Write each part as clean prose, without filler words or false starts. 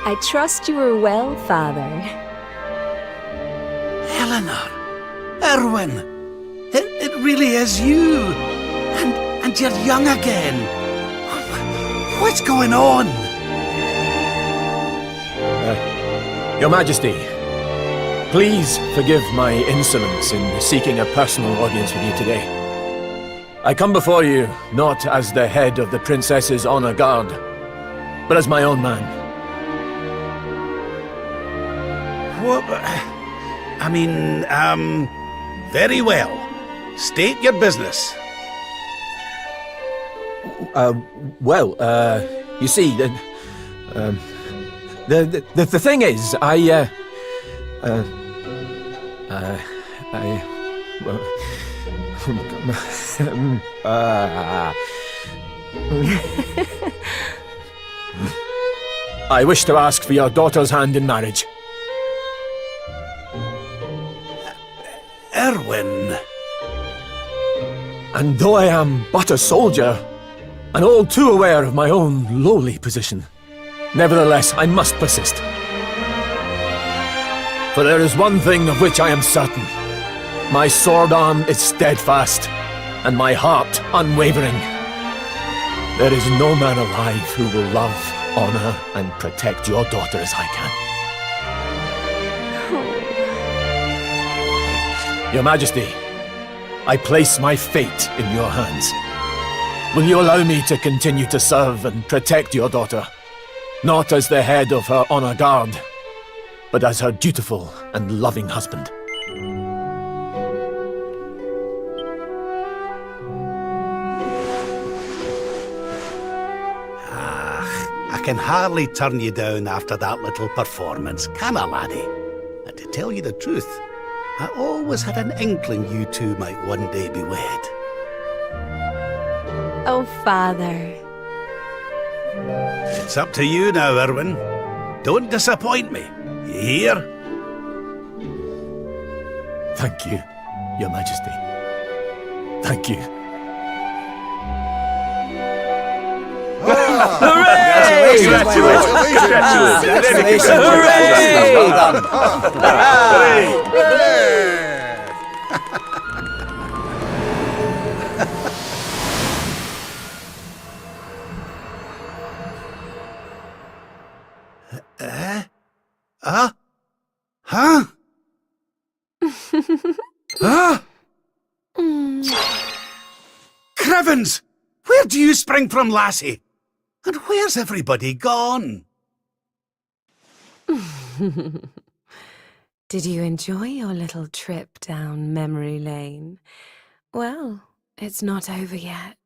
I trust you are well, Father. Eleanor! Erwin! It really is you! And you're young again! What's going on? Your Majesty, please forgive my insolence in seeking a personal audience with you today. I come before you not as the head of the Princess's honor guard, but as my own man. What? I mean, very well. State your business. You see, the thing is, I wish to ask for your daughter's hand in marriage. Erwin. And though I am but a soldier, and all too aware of my own lowly position, nevertheless I must persist. For there is one thing of which I am certain. My sword arm is steadfast, and my heart unwavering. There is no man alive who will love, honor, and protect your daughter as I can. Your Majesty, I place my fate in your hands. Will you allow me to continue to serve and protect your daughter? Not as the head of her honor guard, but as her dutiful and loving husband. I can hardly turn you down after that little performance, can I, laddie? And to tell you the truth, I always had an inkling you two might one day be wed. Oh, Father. It's up to you now, Erwin. Don't disappoint me. You hear? Thank you, Your Majesty. Thank you. Hooray! Congratulations! Hooray! Huh? Huh? Crivens! Where do you spring from, lassie? And where's everybody gone? Did you enjoy your little trip down memory lane? Well, it's not over yet.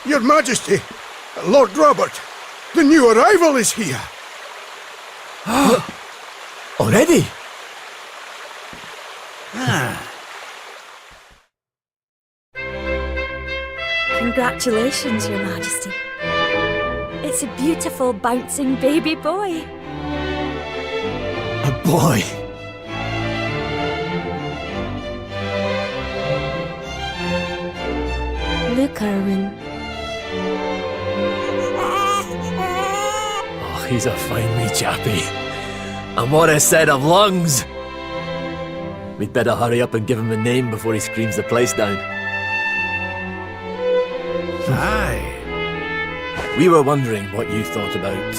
Your Majesty, Lord Robert, the new arrival is here. Already? Congratulations, Your Majesty. It's a beautiful, bouncing baby boy. A boy? Look, Erwin. Oh, he's a fine wee chappie. And what a set of lungs! We'd better hurry up and give him a name before he screams the place down. Aye. We were wondering what you thought about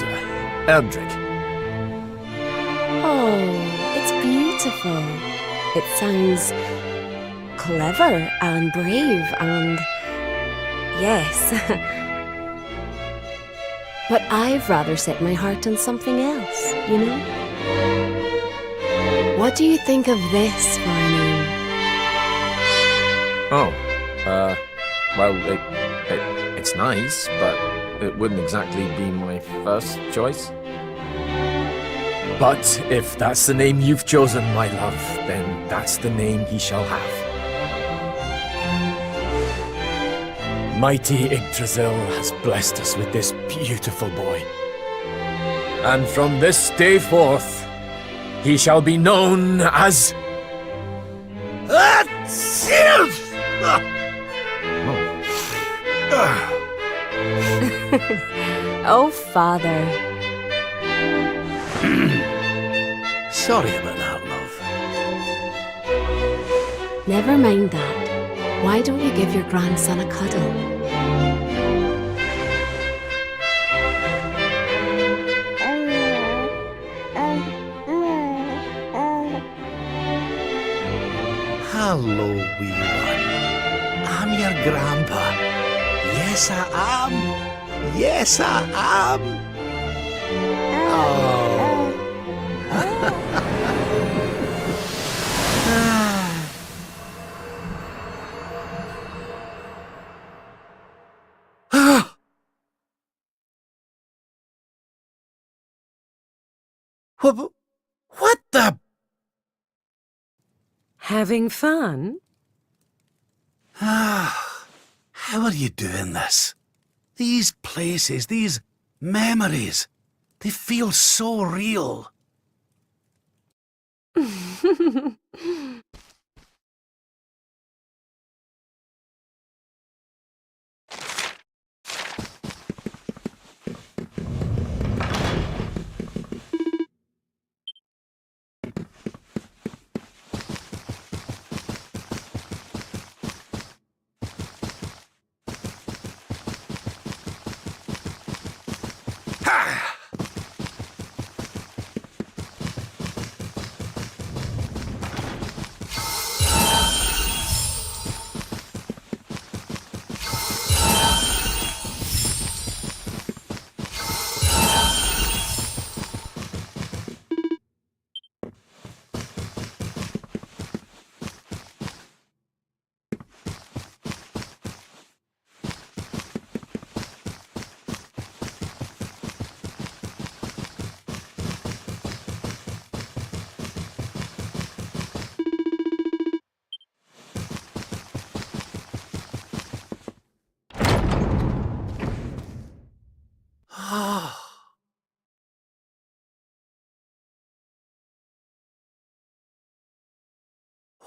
Erdrick. Oh, it's beautiful. It sounds clever and brave and... yes. But I've rather set my heart on something else, you know? What do you think of this for a name? Oh, well, it's nice, but it wouldn't exactly be my first choice. But if that's the name you've chosen, my love, then that's the name he shall have. Mighty Yggdrasil has blessed us with this beautiful boy. And from this day forth, he shall be known as... Oh, Father. Sorry about that, love. Never mind that. Why don't you give your grandson a cuddle? Grandpa. Yes, I am. Yes, I am. Oh. What the? Having fun? How are you doing this? These places, these memories, they feel so real.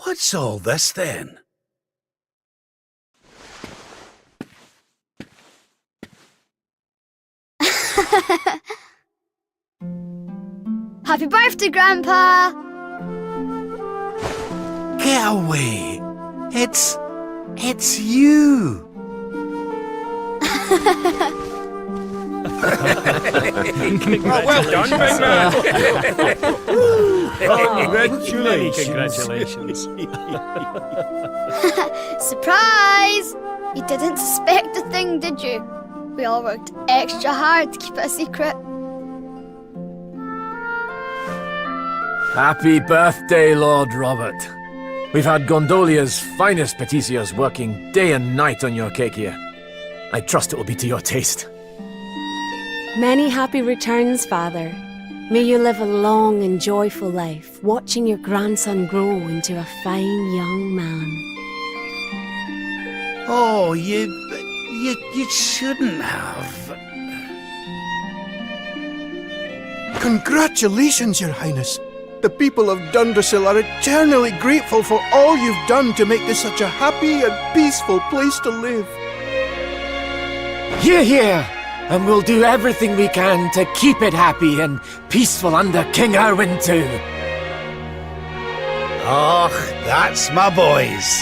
What's all this then? Happy birthday, Grandpa! Get away! It's you! Well done, big man! Congratulations. Surprise! You didn't suspect a thing, did you? We all worked extra hard to keep it a secret. Happy birthday, Lord Robert. We've had Gondolia's finest patissiers working day and night on your cake here. I trust it will be to your taste. Many happy returns, Father. May you live a long and joyful life, watching your grandson grow into a fine young man. Oh, you shouldn't have. Congratulations, Your Highness. The people of Dundrasil are eternally grateful for all you've done to make this such a happy and peaceful place to live. Hear, hear! And we'll do everything we can to keep it happy and peaceful under King Erwin too. Oh, that's my boys.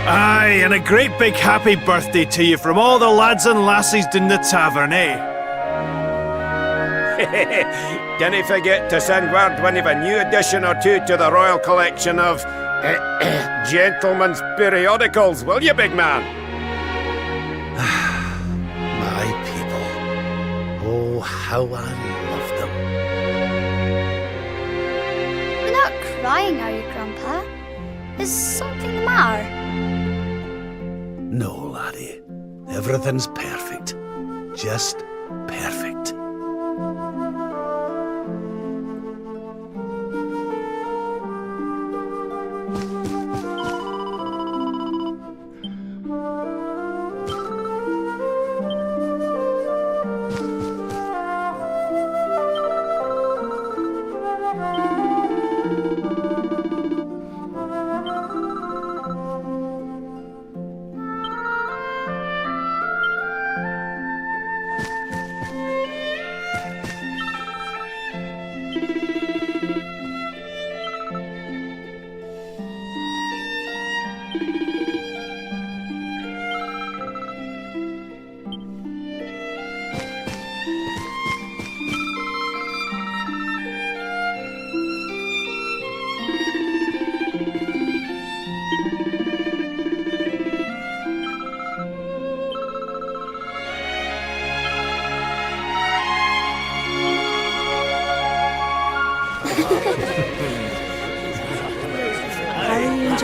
Aye, and a great big happy birthday to you from all the lads and lassies in the tavern, eh? Didn't forget to send word when you've a new edition or two to the Royal Collection of Gentlemen's Periodicals, will you, big man? My people. Oh, how I love them. You're not crying, are you, Grandpa? Is something the matter? No, laddie. Everything's perfect. Just perfect.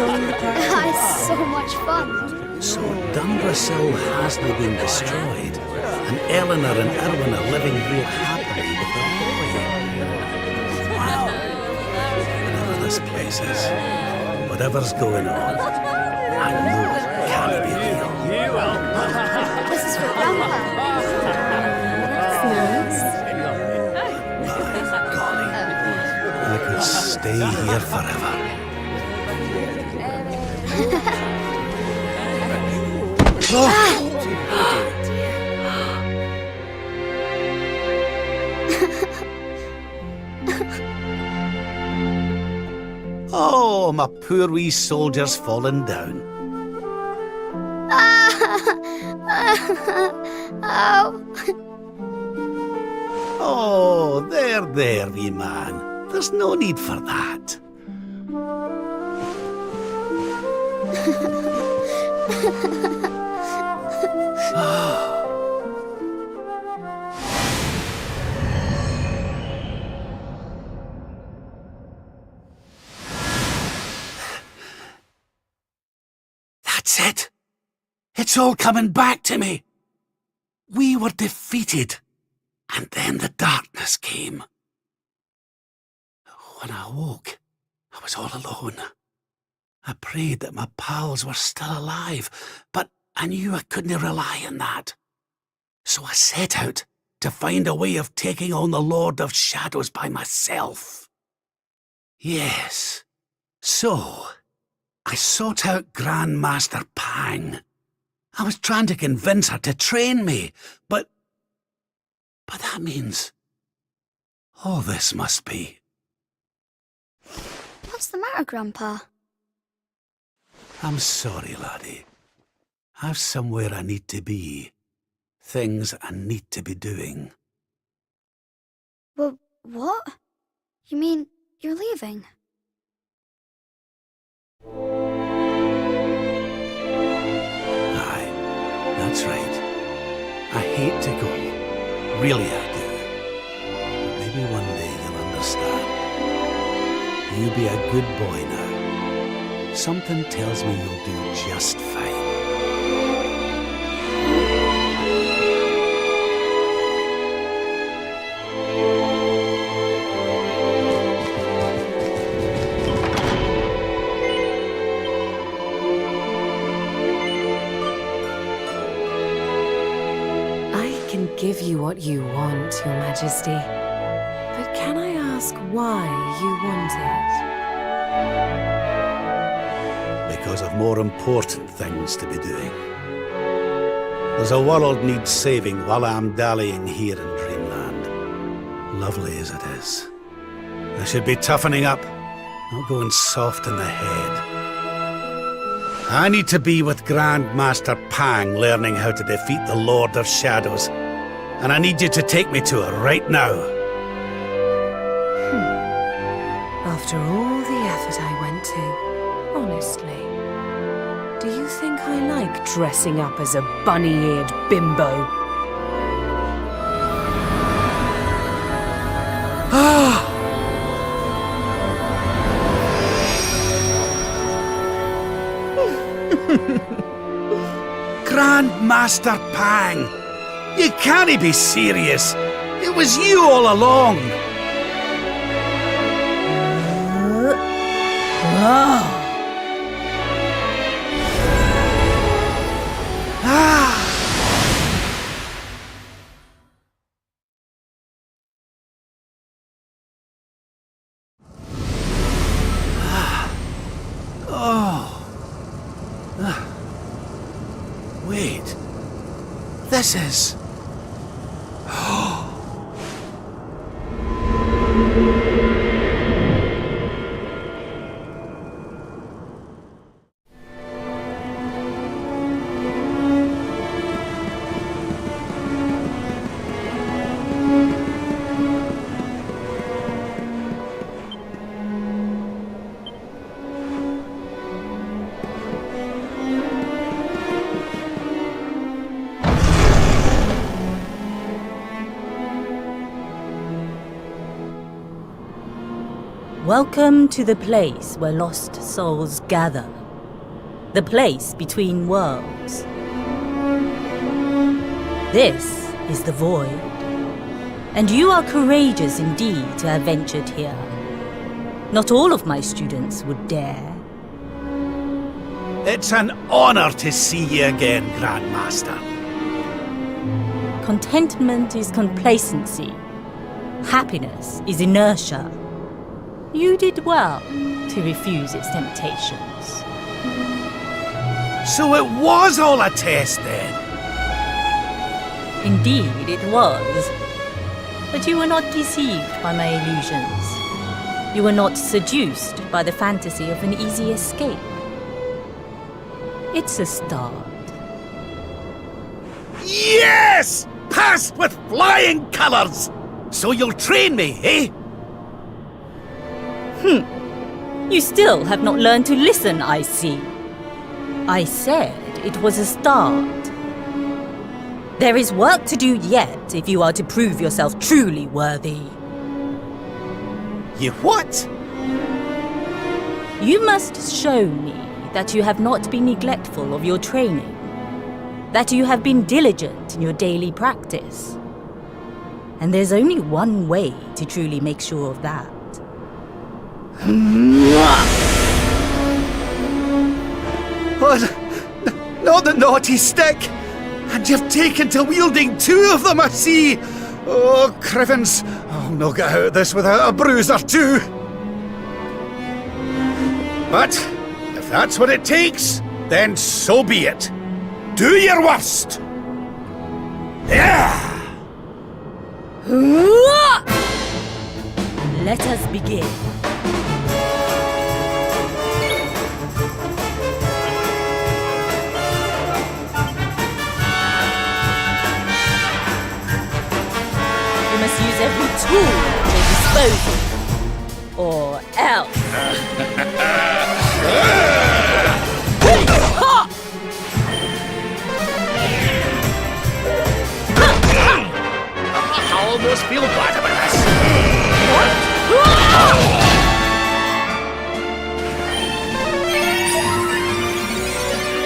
join the party. That's so much fun. So Dundrasil hasn't been destroyed, and Eleanor and Erwin are living real happily with their boy. Whatever this place is, whatever's going on, I know it can't be real. This is for Grandpa. That's nice. By golly, I could stay here forever. Oh, my poor wee soldier's fallen down. Oh. Oh, there, wee man. There's no need for that. That's it. It's all coming back to me. We were defeated, and then the darkness came. When I awoke, I was all alone. I prayed that my pals were still alive, but I knew I couldn't rely on that. So I set out to find a way of taking on the Lord of Shadows by myself. Yes, so I sought out Grandmaster Pang. I was trying to convince her to train me, but that means all this must be. What's the matter, Grandpa? I'm sorry, laddie. I've somewhere I need to be. Things I need to be doing. Well, what? You mean you're leaving? Aye, that's right. I hate to go. Really, I do. But maybe one day you'll understand. You be a good boy now. Something tells me you'll do just fine. Give you what you want, Your Majesty. But can I ask why you want it? Because of more important things to be doing. There's a world needs saving while I'm dallying here in Dreamland. Lovely as it is. I should be toughening up, not going soft in the head. I need to be with Grandmaster Pang learning how to defeat the Lord of Shadows. And I need you to take me to her right now. After all the effort I went to, honestly, do you think I like dressing up as a bunny-eared bimbo? Grandmaster Pang! You can't be serious. It was you all along. Wait. This is... Welcome to the place where lost souls gather. The place between worlds. This is the Void. And you are courageous indeed to have ventured here. Not all of my students would dare. It's an honor to see you again, Grandmaster. Contentment is complacency. Happiness is inertia. You did well to refuse its temptations. So it was all a test then? Indeed, it was. But you were not deceived by my illusions. You were not seduced by the fantasy of an easy escape. It's a start. Yes! Passed with flying colours! So you'll train me, eh? You still have not learned to listen, I see. I said it was a start. There is work to do yet if you are to prove yourself truly worthy. You what? You must show me that you have not been neglectful of your training, that you have been diligent in your daily practice. And there's only one way to truly make sure of that. What? Not the naughty stick! And you've taken to wielding two of them, I see! Oh, Crivens, I'll not get out of this without a bruise or two! But, if that's what it takes, then so be it. Do your worst! Yeah! Let us begin. You must use every tool at your disposal, or else. I almost feel bad about this.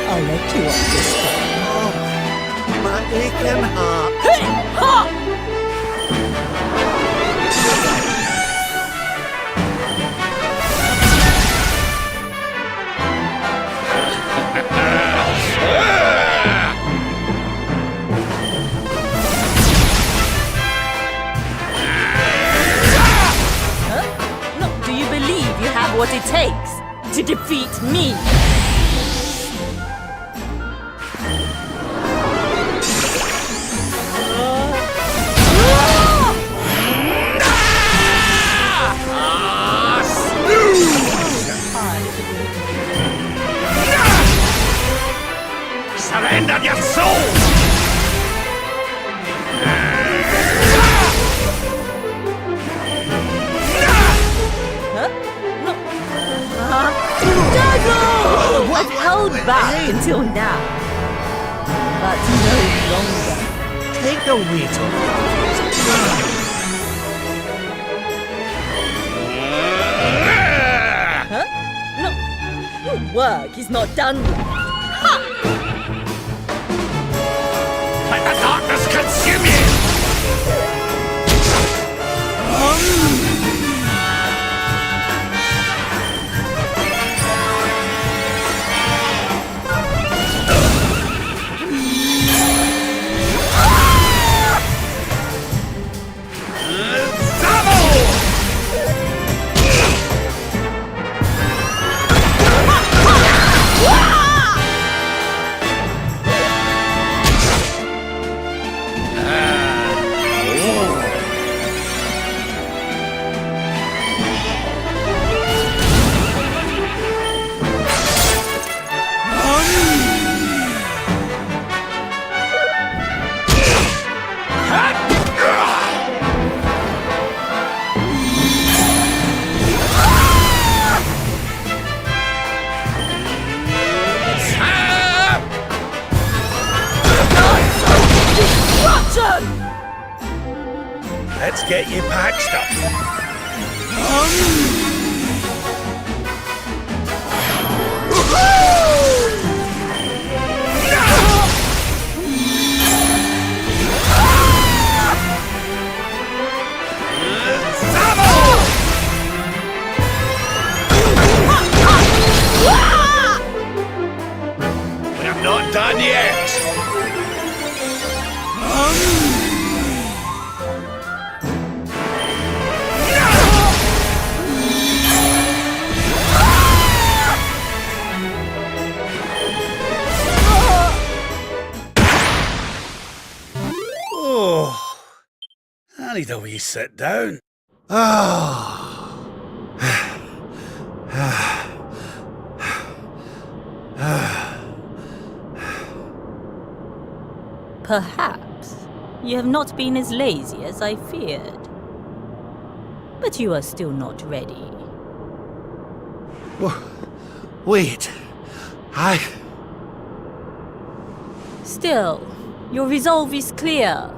I'll let you off this time. My aching heart. No, do you believe you have what it takes to defeat me? Surrender your soul! I've held back until now, but no longer. Take the weight off Huh? No, your work is not done yet. Let the darkness consume you! Let's get you patched up. We're not done yet! Oh, I need a wee sit down. Perhaps you have not been as lazy as I feared. But you are still not ready. Wait, Still, your resolve is clear.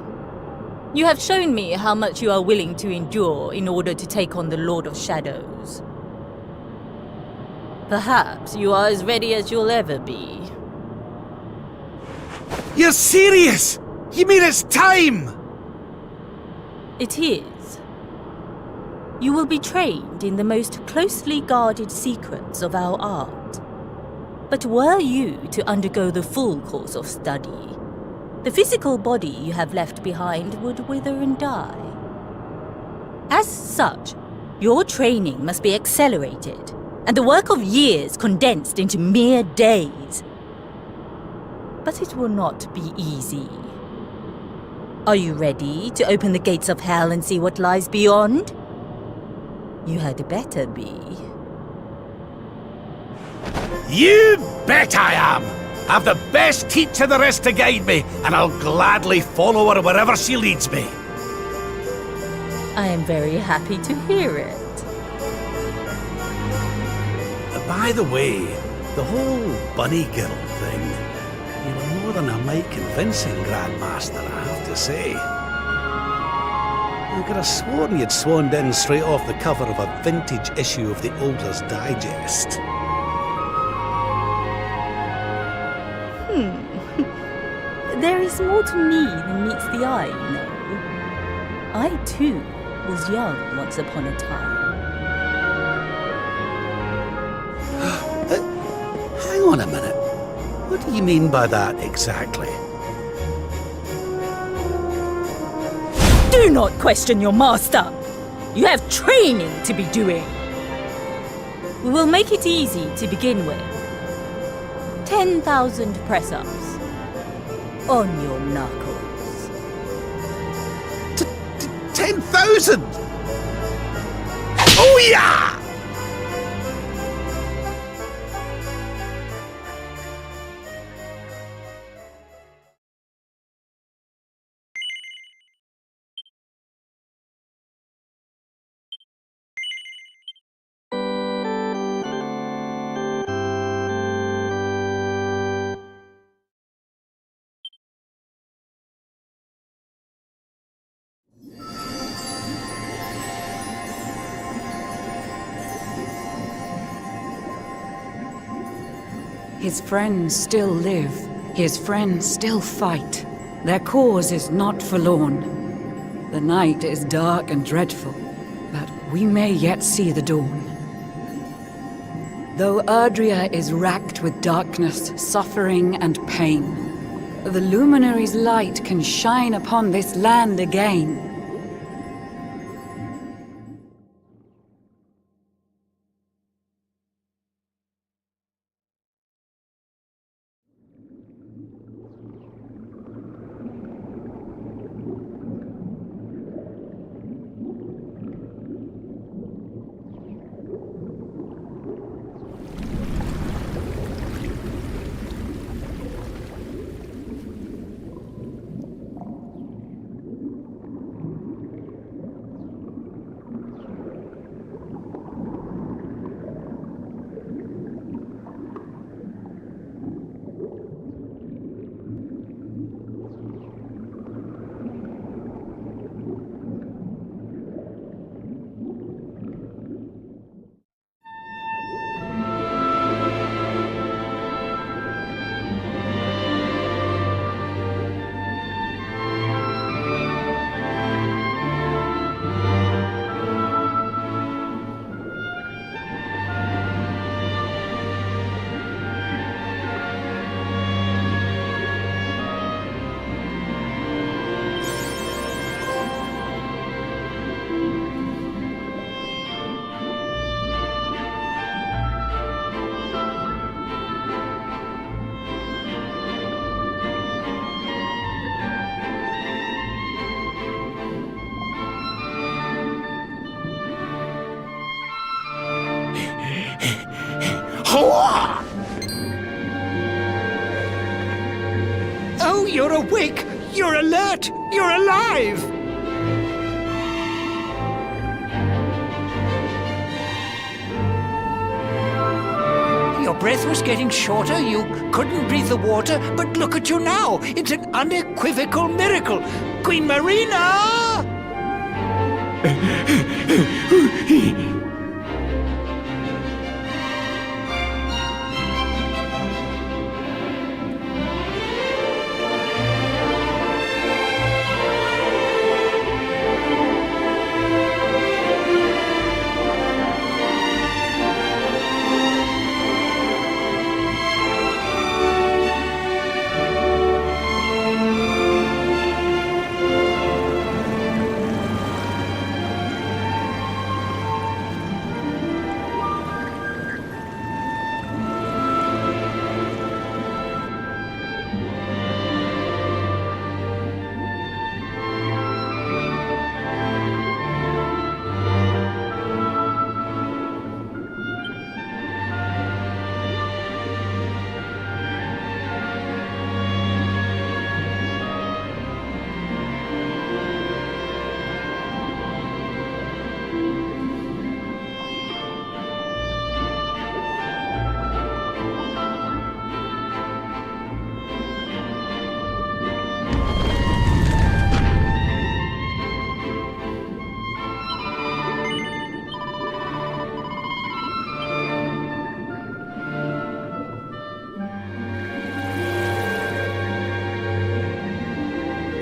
You have shown me how much you are willing to endure in order to take on the Lord of Shadows. Perhaps you are as ready as you'll ever be. You're serious? You mean it's time? It is. You will be trained in the most closely guarded secrets of our art. But were you to undergo the full course of study, the physical body you have left behind would wither and die. As such, your training must be accelerated, and the work of years condensed into mere days. But it will not be easy. Are you ready to open the gates of hell and see what lies beyond? You had better be. You bet I am! I've the best teacher there is to guide me, and I'll gladly follow her wherever she leads me. I am very happy to hear it. By the way, the whole bunny girl thing, you were more than a mite convincing, Grandmaster, I have to say. I could have sworn you'd swaned in straight off the cover of a vintage issue of the Older's Digest. There is more to me than meets the eye, you know. I, too, was young once upon a time. Hang on a minute. What do you mean by that exactly? Do not question your master! You have training to be doing! We will make it easy to begin with. 10,000 press-ups. On your knuckles. 10,000! Oh yeah! His friends still live. His friends still fight. Their cause is not forlorn. The night is dark and dreadful, but we may yet see the dawn. Though Erdrea is racked with darkness, suffering, and pain, the Luminary's light can shine upon this land again. Quick! You're alert! You're alive! Your breath was getting shorter, you couldn't breathe the water, but look at you now! It's an unequivocal miracle! Queen Marina!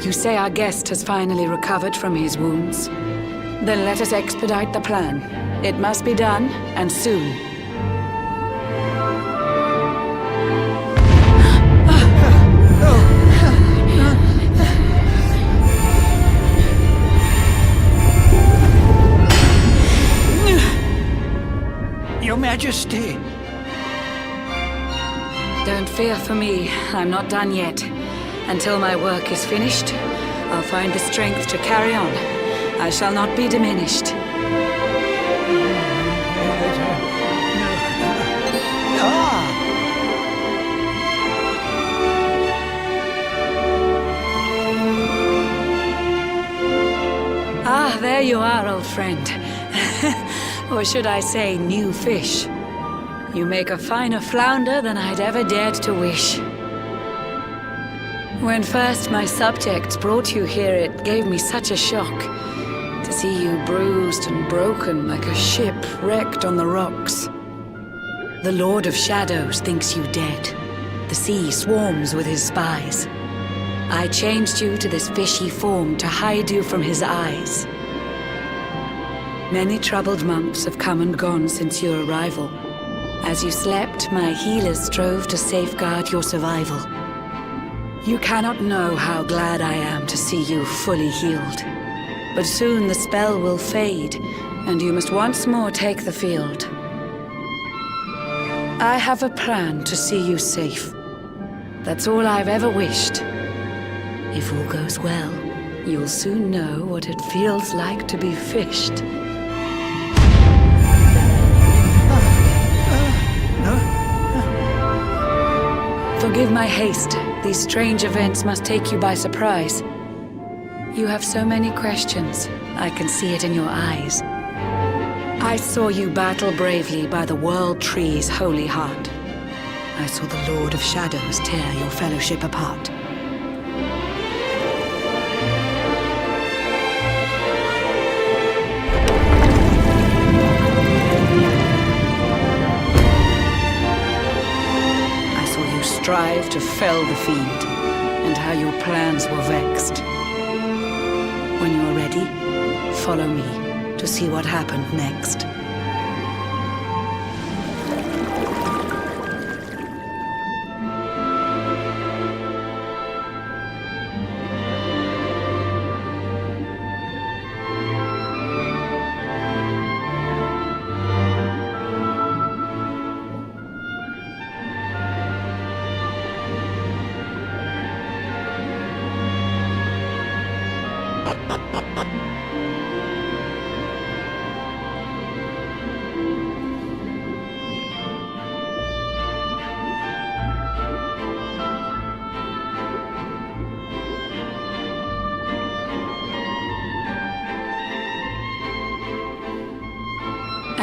You say our guest has finally recovered from his wounds? Then let us expedite the plan. It must be done, and soon. Your Majesty! Don't fear for me. I'm not done yet. Until my work is finished, I'll find the strength to carry on. I shall not be diminished. Ah, there you are, old friend. Or should I say, new fish. You make a finer flounder than I'd ever dared to wish. When first my subjects brought you here, it gave me such a shock to see you bruised and broken like a ship wrecked on the rocks. The Lord of Shadows thinks you dead. The sea swarms with his spies. I changed you to this fishy form to hide you from his eyes. Many troubled months have come and gone since your arrival. As you slept, my healers strove to safeguard your survival. You cannot know how glad I am to see you fully healed. But soon the spell will fade, and you must once more take the field. I have a plan to see you safe. That's all I've ever wished. If all goes well, you'll soon know what it feels like to be fished. Forgive my haste. These strange events must take you by surprise. You have so many questions. I can see it in your eyes. I saw you battle bravely by the World Tree's holy heart. I saw the Lord of Shadows tear your fellowship apart. Strive to fell the fiend, and how your plans were vexed. When you are ready, follow me to see what happened next.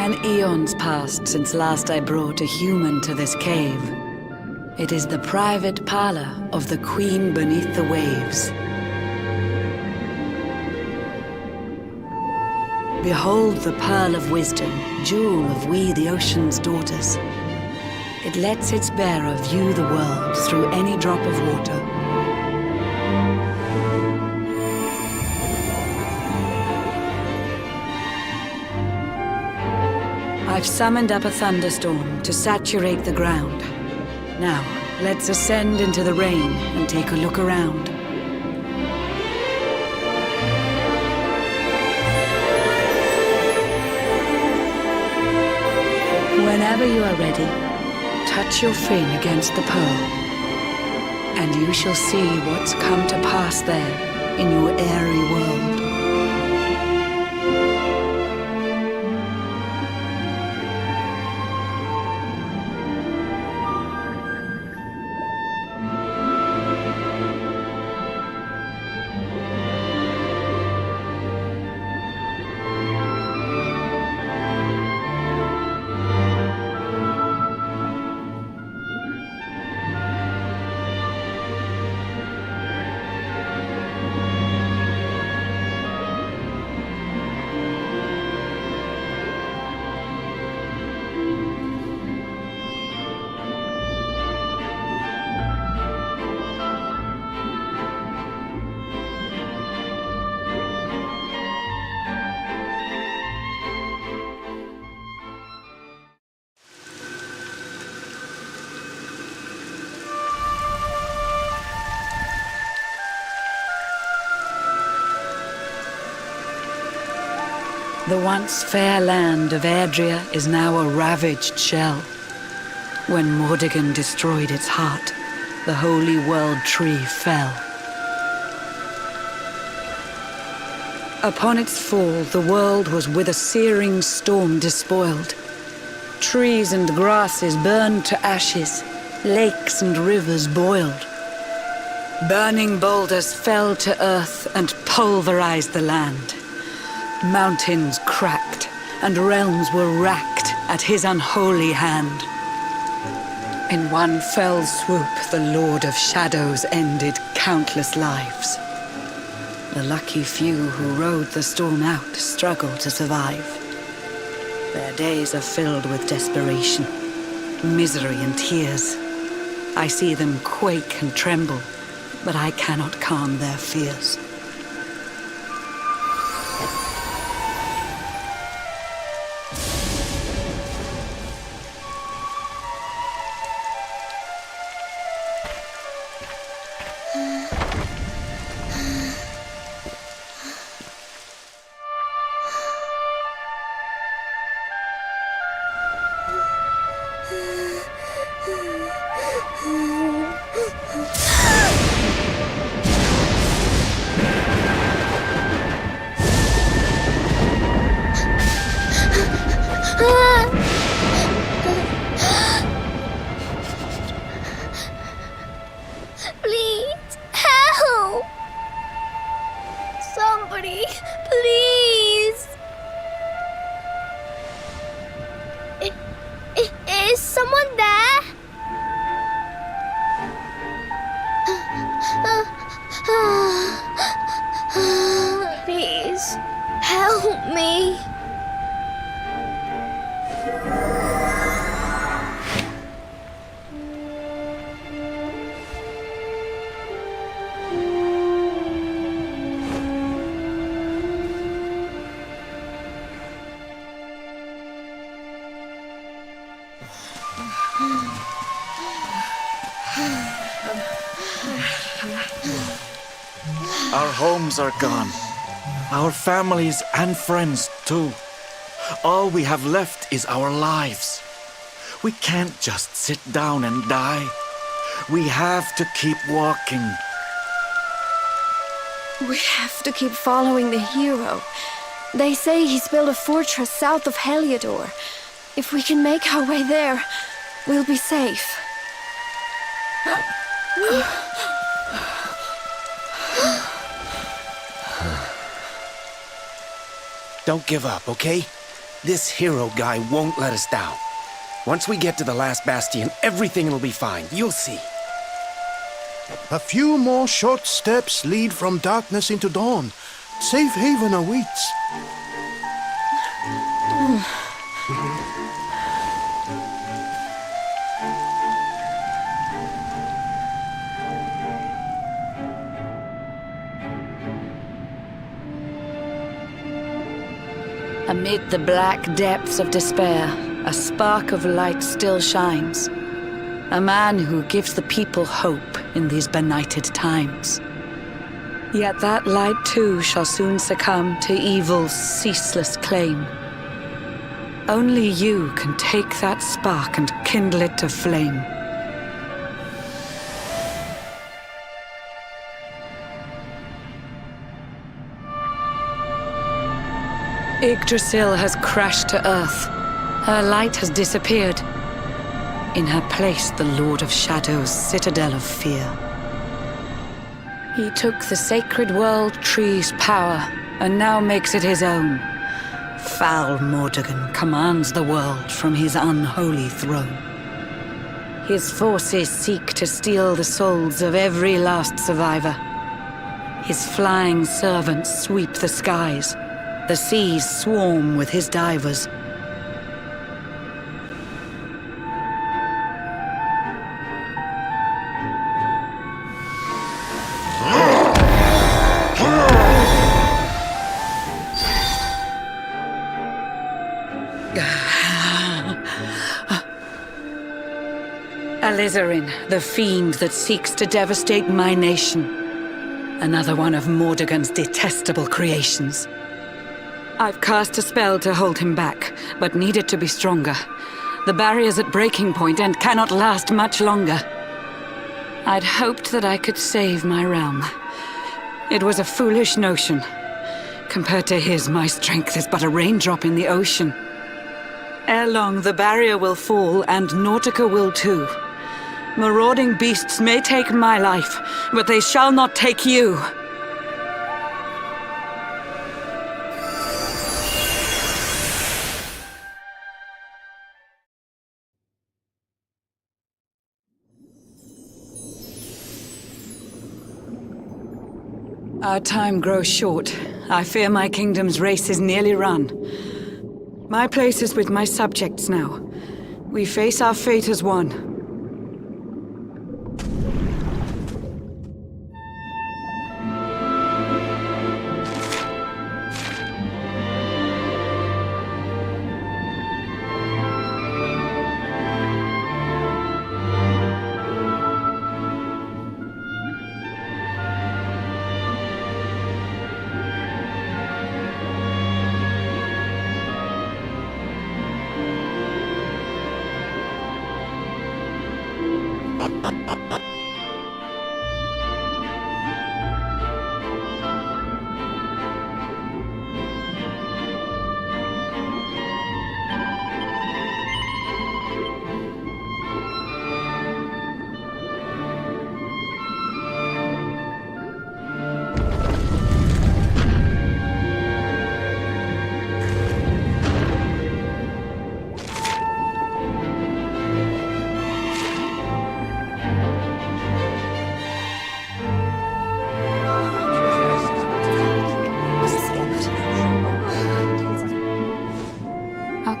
An eon's passed since last I brought a human to this cave. It is the private parlor of the Queen beneath the waves. Behold the pearl of wisdom, jewel of we the ocean's daughters. It lets its bearer view the world through any drop of water. I've summoned up a thunderstorm to saturate the ground. Now, let's ascend into the rain and take a look around. Whenever you are ready, touch your fin against the pearl, and you shall see what's come to pass there in your airy world. The once fair land of Erdrea is now a ravaged shell. When Mordegon destroyed its heart, the holy world tree fell. Upon its fall, the world was with a searing storm despoiled. Trees and grasses burned to ashes, lakes and rivers boiled. Burning boulders fell to earth and pulverized the land. Mountains cracked, and realms were racked at his unholy hand. In one fell swoop, the Lord of Shadows ended countless lives. The lucky few who rode the storm out struggled to survive. Their days are filled with desperation, misery and tears. I see them quake and tremble, but I cannot calm their fears. Please, help! Somebody, please! Is someone there? Please, help me. Our homes are gone. Our families and friends too. All we have left is our lives. We can't just sit down and die. We have to keep walking. We have to keep following the hero. They say he's built a fortress south of Heliodor. If we can make our way there, we'll be safe. Don't give up, okay? This hero guy won't let us down. Once we get to the last bastion, everything will be fine. You'll see. A few more short steps lead from darkness into dawn. Safe haven awaits. Amid the black depths of despair, a spark of light still shines. A man who gives the people hope in these benighted times. Yet that light too shall soon succumb to evil's ceaseless claim. Only you can take that spark and kindle it to flame. Yggdrasil has crashed to earth. Her light has disappeared. In her place, the Lord of Shadow's citadel of fear. He took the sacred world tree's power, and now makes it his own. Foul Mordegon commands the world from his unholy throne. His forces seek to steal the souls of every last survivor. His flying servants sweep the skies. The seas swarm with his divers. Alizarin, the fiend that seeks to devastate my nation. Another one of Mordegon's detestable creations. I've cast a spell to hold him back, but need it to be stronger. The barrier's at breaking point and cannot last much longer. I'd hoped that I could save my realm. It was a foolish notion. Compared to his, my strength is but a raindrop in the ocean. Ere long, the barrier will fall, and Nautica will too. Marauding beasts may take my life, but they shall not take you. Our time grows short. I fear my kingdom's race is nearly run. My place is with my subjects now. We face our fate as one.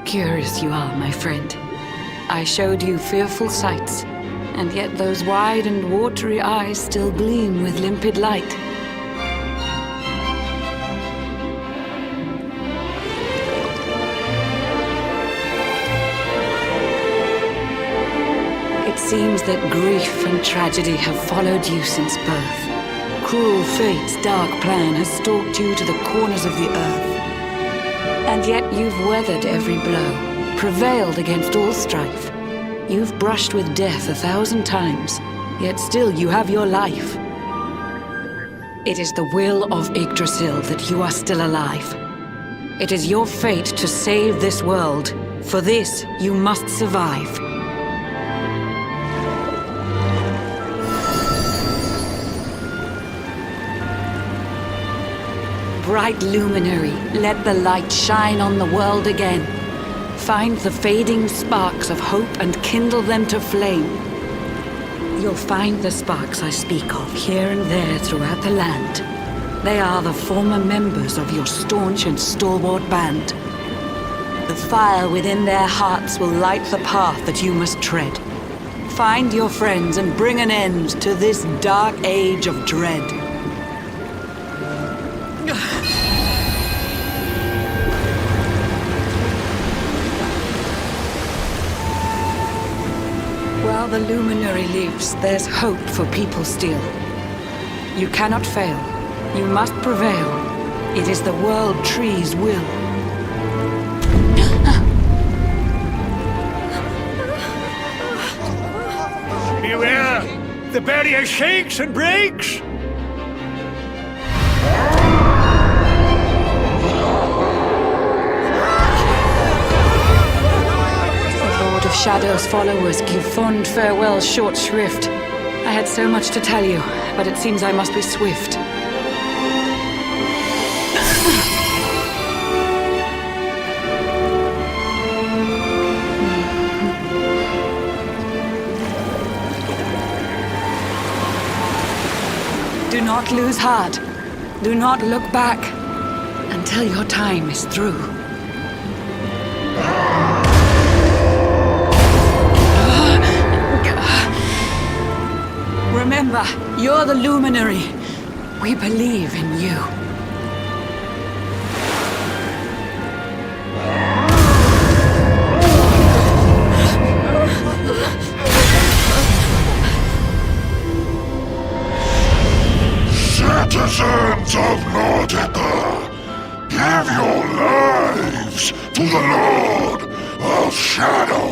Curious you are, my friend. I showed you fearful sights, and yet those wide and watery eyes still gleam with limpid light. It seems that grief and tragedy have followed you since birth. Cruel fate's dark plan has stalked you to the corners of the earth. And yet you've weathered every blow, prevailed against all strife. You've brushed with death 1,000 times, yet still you have your life. It is the will of Yggdrasil that you are still alive. It is your fate to save this world. For this, you must survive. bright luminary, let the light shine on the world again. Find the fading sparks of hope and kindle them to flame. You'll find the sparks I speak of here and there throughout the land. They are the former members of your staunch and stalwart band. The fire within their hearts will light the path that you must tread. Find your friends and bring an end to this dark age of dread. While the luminary lives, there's hope for people still. You cannot fail. You must prevail. It is the World Tree's will. Beware! The barrier shakes and breaks! The Lord of Shadow's followers give fond farewell short shrift. I had so much to tell you, but it seems I must be swift. Do not lose heart. Do not look back until your time is through. Remember, you're the luminary. We believe in you. Citizens of Nordica, give your lives to the Lord of Shadows.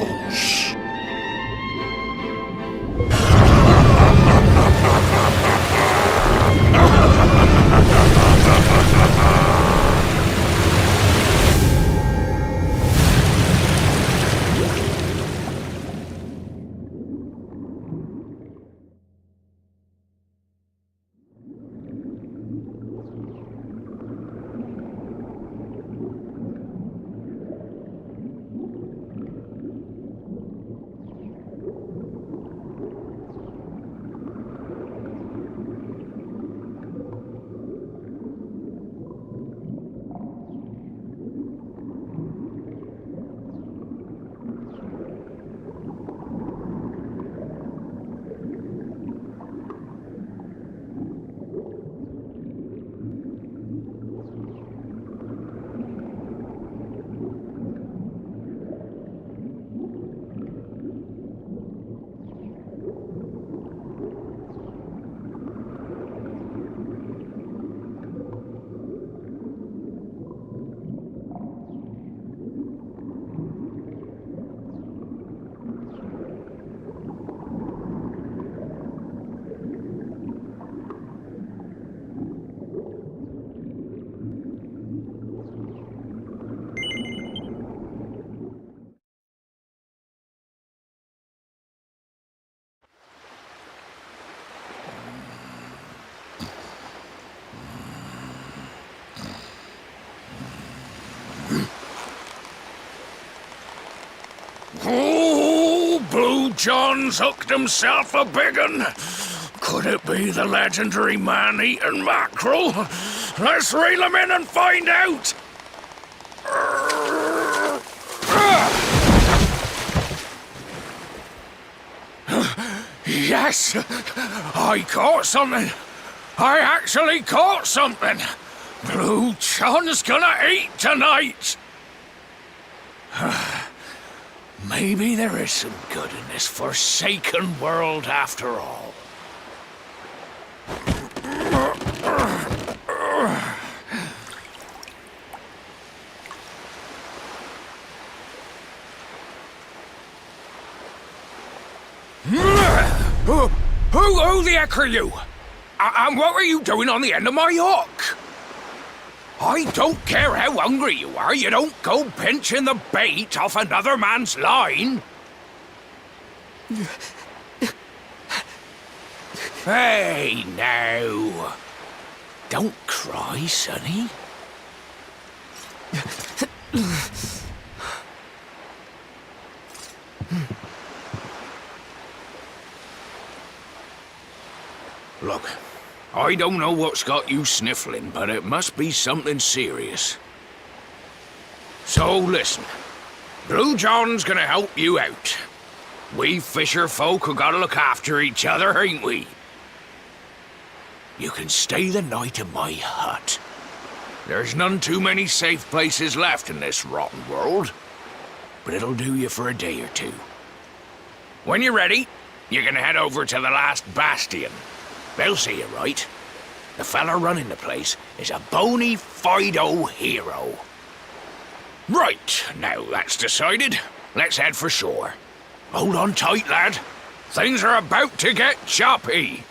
Oh, Blue John's hooked himself a big un. Could it be the legendary man-eating mackerel? Let's reel him in and find out! Yes! I caught something! I actually caught something! Blue John's gonna eat tonight! Maybe there is some good in this forsaken world after all. Who the heck are you? And what were you doing on the end of my hook? I don't care how hungry you are, you don't go pinching the bait off another man's line. Hey, now. Don't cry, sonny. Look, I don't know what's got you sniffling, but it must be something serious. So listen, Blue John's gonna help you out. We fisher folk have gotta look after each other, ain't we? You can stay the night in my hut. There's none too many safe places left in this rotten world, but it'll do you for a day or two. When you're ready, you can head over to the last bastion. They'll see you right. The fella running the place is a bona fide hero. Right, now that's decided, let's head for shore. Hold on tight, lad. Things are about to get choppy.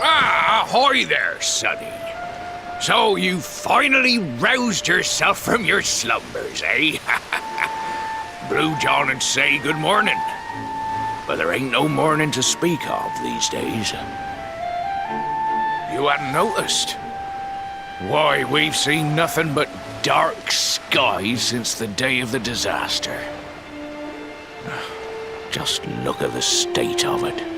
Ahoy there, sonny. So you finally roused yourself from your slumbers, eh? Blue John would say good morning, but there ain't no morning to speak of these days. You hadn't noticed? Why, we've seen nothing but dark skies since the day of the disaster. Just look at the state of it.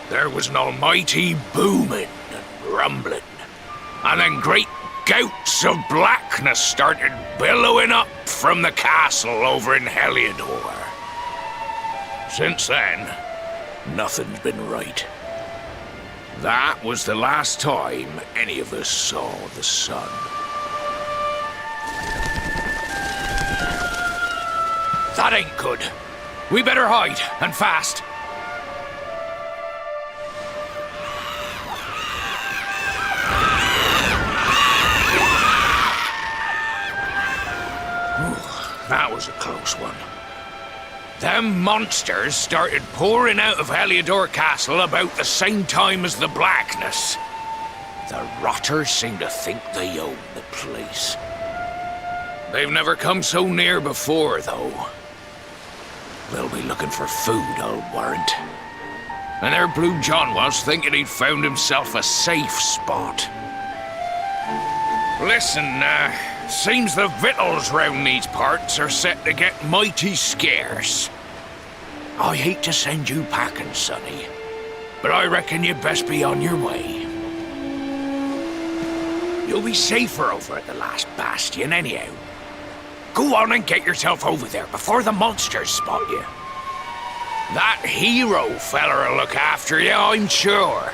There was an almighty booming and rumbling, and then great gouts of blackness started billowing up from the castle over in Heliodor. Since then, nothing's been right. That was the last time any of us saw the sun. That ain't good. We better hide, and fast. That was a close one. Them monsters started pouring out of Heliodor Castle about the same time as the blackness. The rotters seem to think they own the place. They've never come so near before, though. They'll be looking for food, I'll warrant. And there Blue John was, thinking he'd found himself a safe spot. Listen, seems the victuals round these parts are set to get mighty scarce. I hate to send you packing, sonny, but I reckon you'd best be on your way. You'll be safer over at the last bastion anyhow. Go on and get yourself over there before the monsters spot you. That hero feller'll look after you, I'm sure.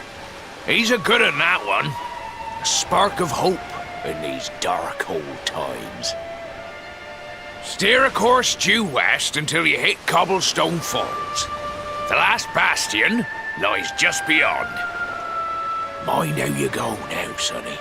He's a good un, that one. A spark of hope in these dark old times. Steer a course due west until you hit Cobblestone Falls. The last bastion lies just beyond. Mind how you go now, sonny.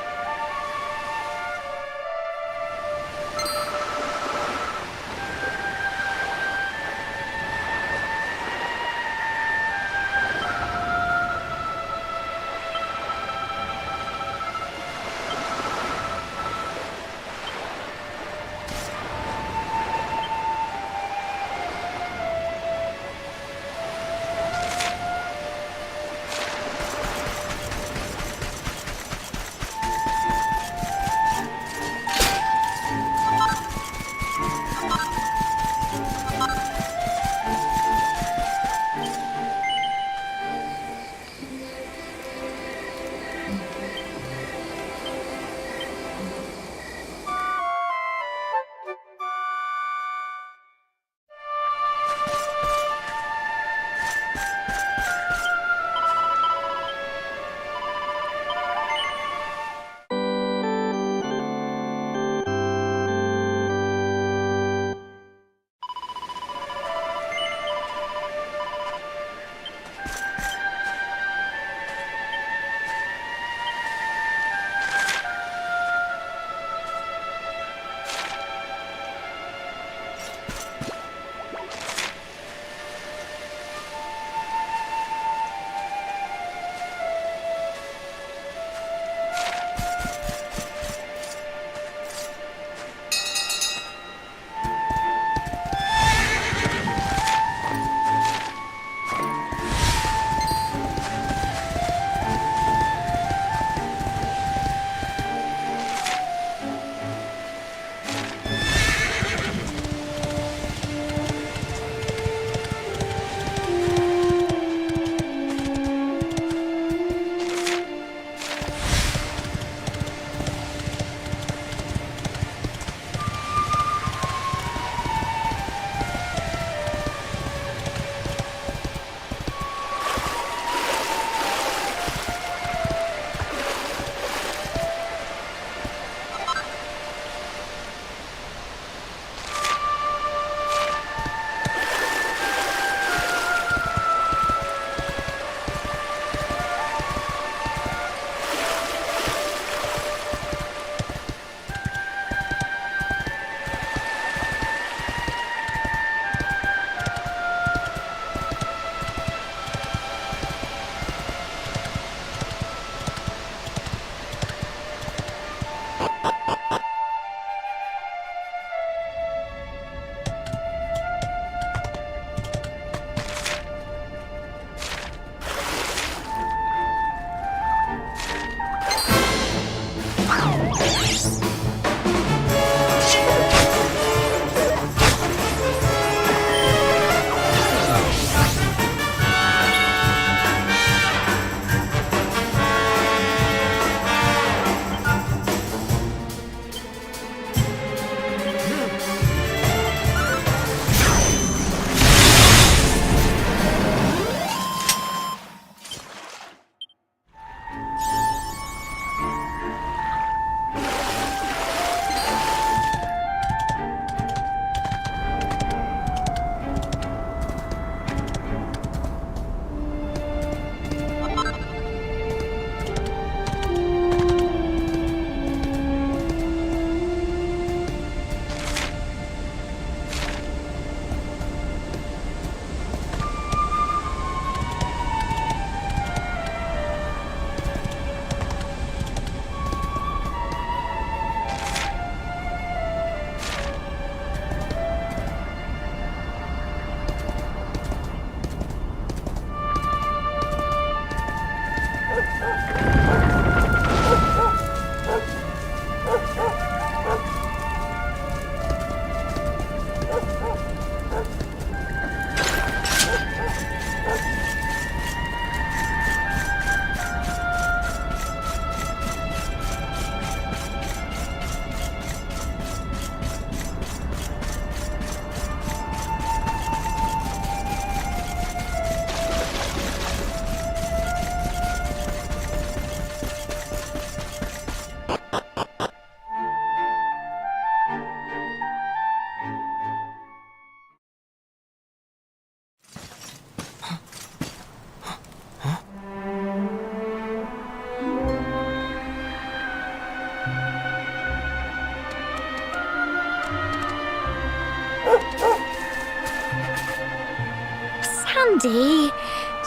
Sandy,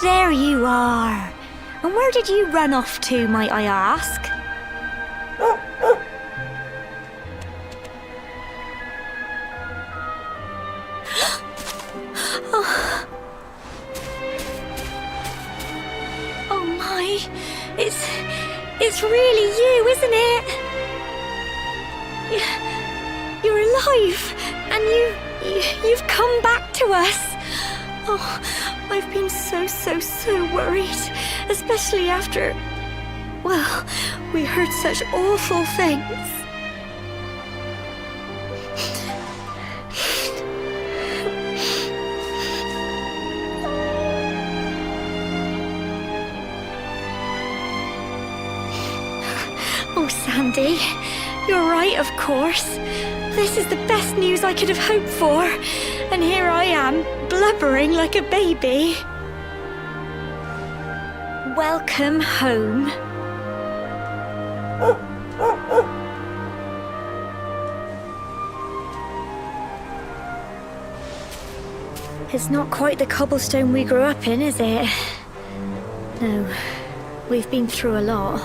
there you are. And where did you run off to, might I ask? Oh my, it's really you, isn't it? You're alive, and you've come back to us. Oh, I've been so worried, especially after, well, we heard such awful things. Oh, Sandy, you're right, of course. This is the best news I could have hoped for. And here I am, blubbering like a baby. Welcome home. It's not quite the cobblestone we grew up in, is it? No, we've been through a lot.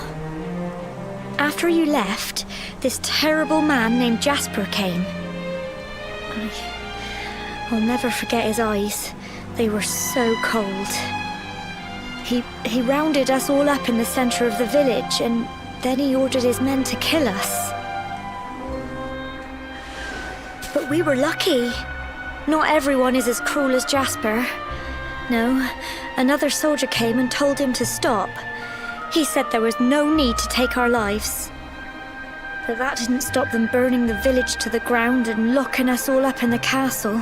After you left, this terrible man named Jasper came. I'll never forget his eyes. They were so cold. He rounded us all up in the center of the village, and then he ordered his men to kill us. But we were lucky. Not everyone is as cruel as Jasper. No, another soldier came and told him to stop. He said there was no need to take our lives. But that didn't stop them burning the village to the ground and locking us all up in the castle.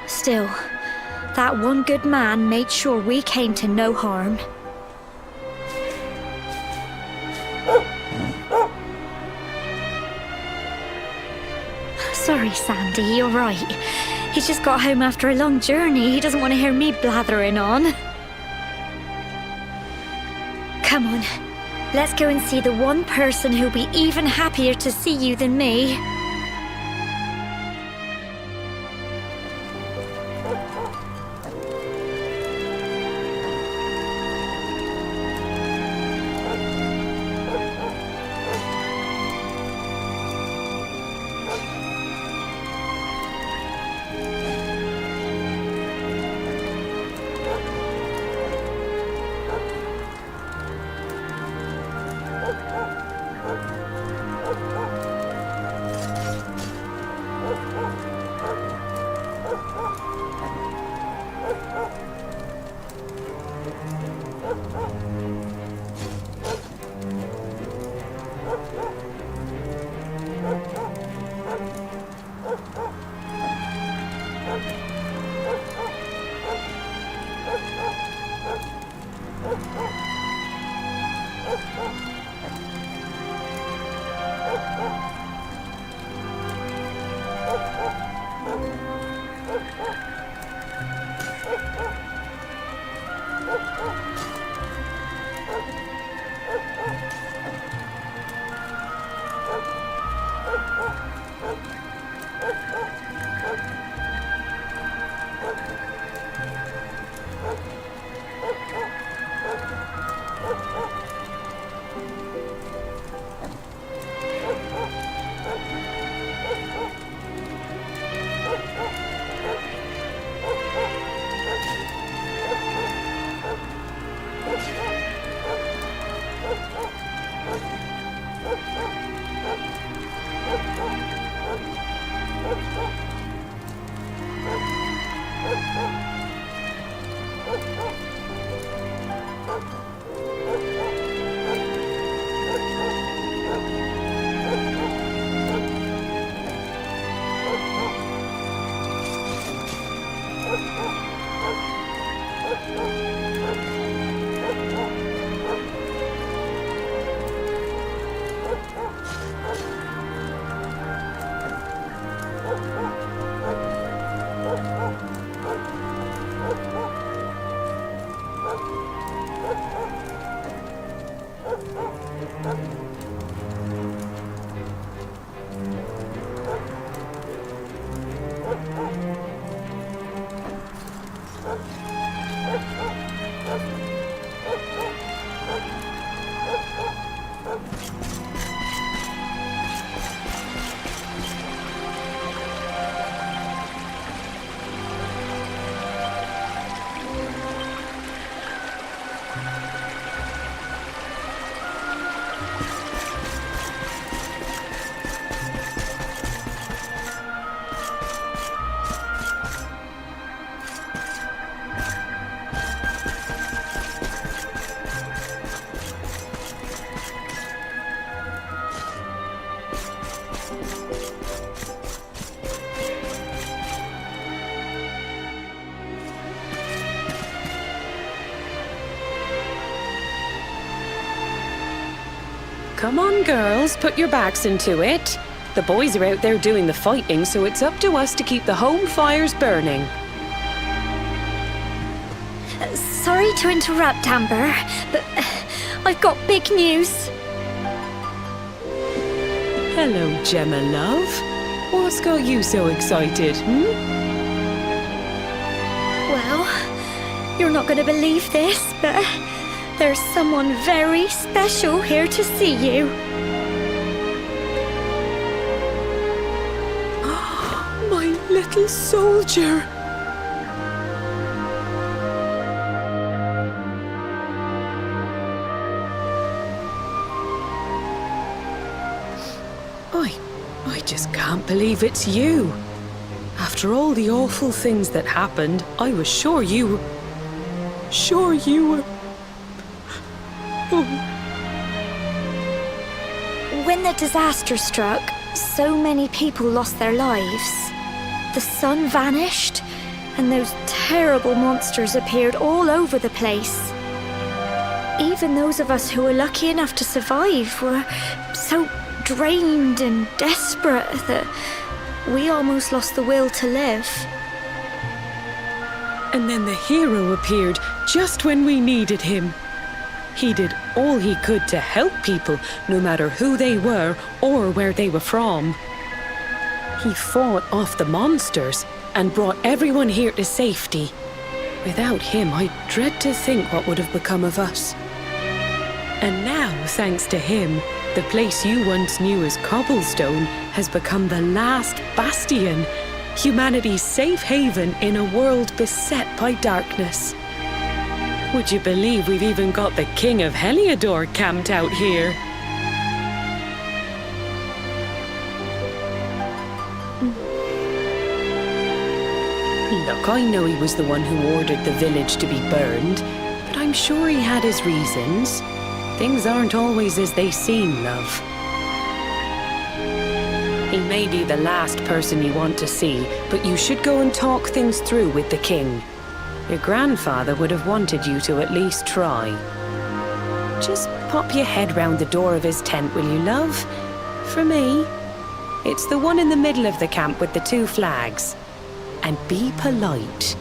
Still, that one good man made sure we came to no harm. Sorry, Sandy, you're right. He's just got home after a long journey. He doesn't want to hear me blathering on. Come on, let's go and see the one person who'll be even happier to see you than me. Come on, girls, put your backs into it. The boys are out there doing the fighting, so it's up to us to keep the home fires burning. Sorry to interrupt, Amber, but I've got big news. Hello, Gemma, love. What's got you so excited, Well, you're not going to believe this, but there's someone very special here to see you. My little soldier. I just can't believe it's you. After all the awful things that happened, I was sure you were... When the disaster struck, so many people lost their lives. The sun vanished, and those terrible monsters appeared all over the place. Even those of us who were lucky enough to survive were so drained and desperate that we almost lost the will to live. And then the hero appeared just when we needed him. He did all he could to help people, no matter who they were or where they were from. He fought off the monsters and brought everyone here to safety. Without him, I dread to think what would have become of us. And now, thanks to him, the place you once knew as Cobblestone has become the last bastion, humanity's safe haven in a world beset by darkness. Would you believe we've even got the King of Heliodor camped out here? Look, I know he was the one who ordered the village to be burned, but I'm sure he had his reasons. Things aren't always as they seem, love. He may be the last person you want to see, but you should go and talk things through with the king. Your grandfather would have wanted you to at least try. Just pop your head round the door of his tent, will you, love? For me. It's the one in the middle of the camp with the 2 flags. And be polite.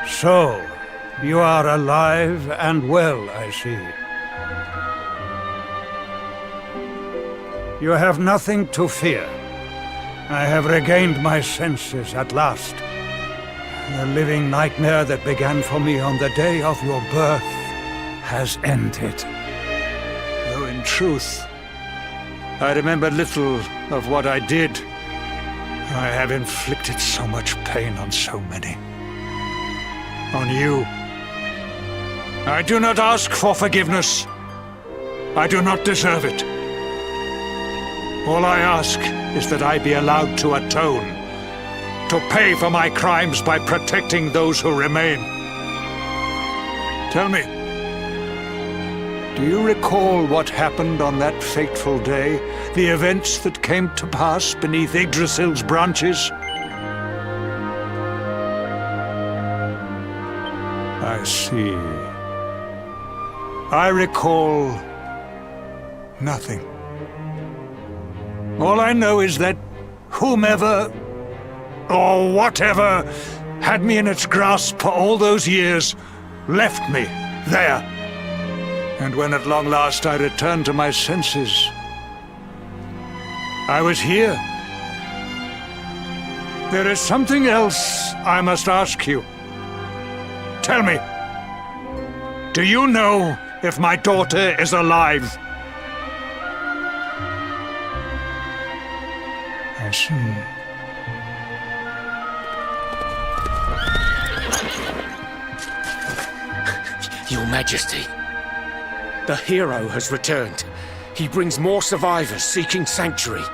So, you are alive and well, I see. You have nothing to fear. I have regained my senses at last. The living nightmare that began for me on the day of your birth has ended. Though in truth, I remember little of what I did. I have inflicted so much pain on so many. On you. I do not ask for forgiveness. I do not deserve it. All I ask is that I be allowed to atone, to pay for my crimes by protecting those who remain. Tell me, do you recall what happened on that fateful day? The events that came to pass beneath Yggdrasil's branches? I see. I recall nothing. All I know is that whomever or whatever had me in its grasp for all those years left me there. And when at long last I returned to my senses, I was here. There is something else I must ask you. Tell me, do you know if my daughter is alive? I see. Your Majesty, the hero has returned. He brings more survivors seeking sanctuary.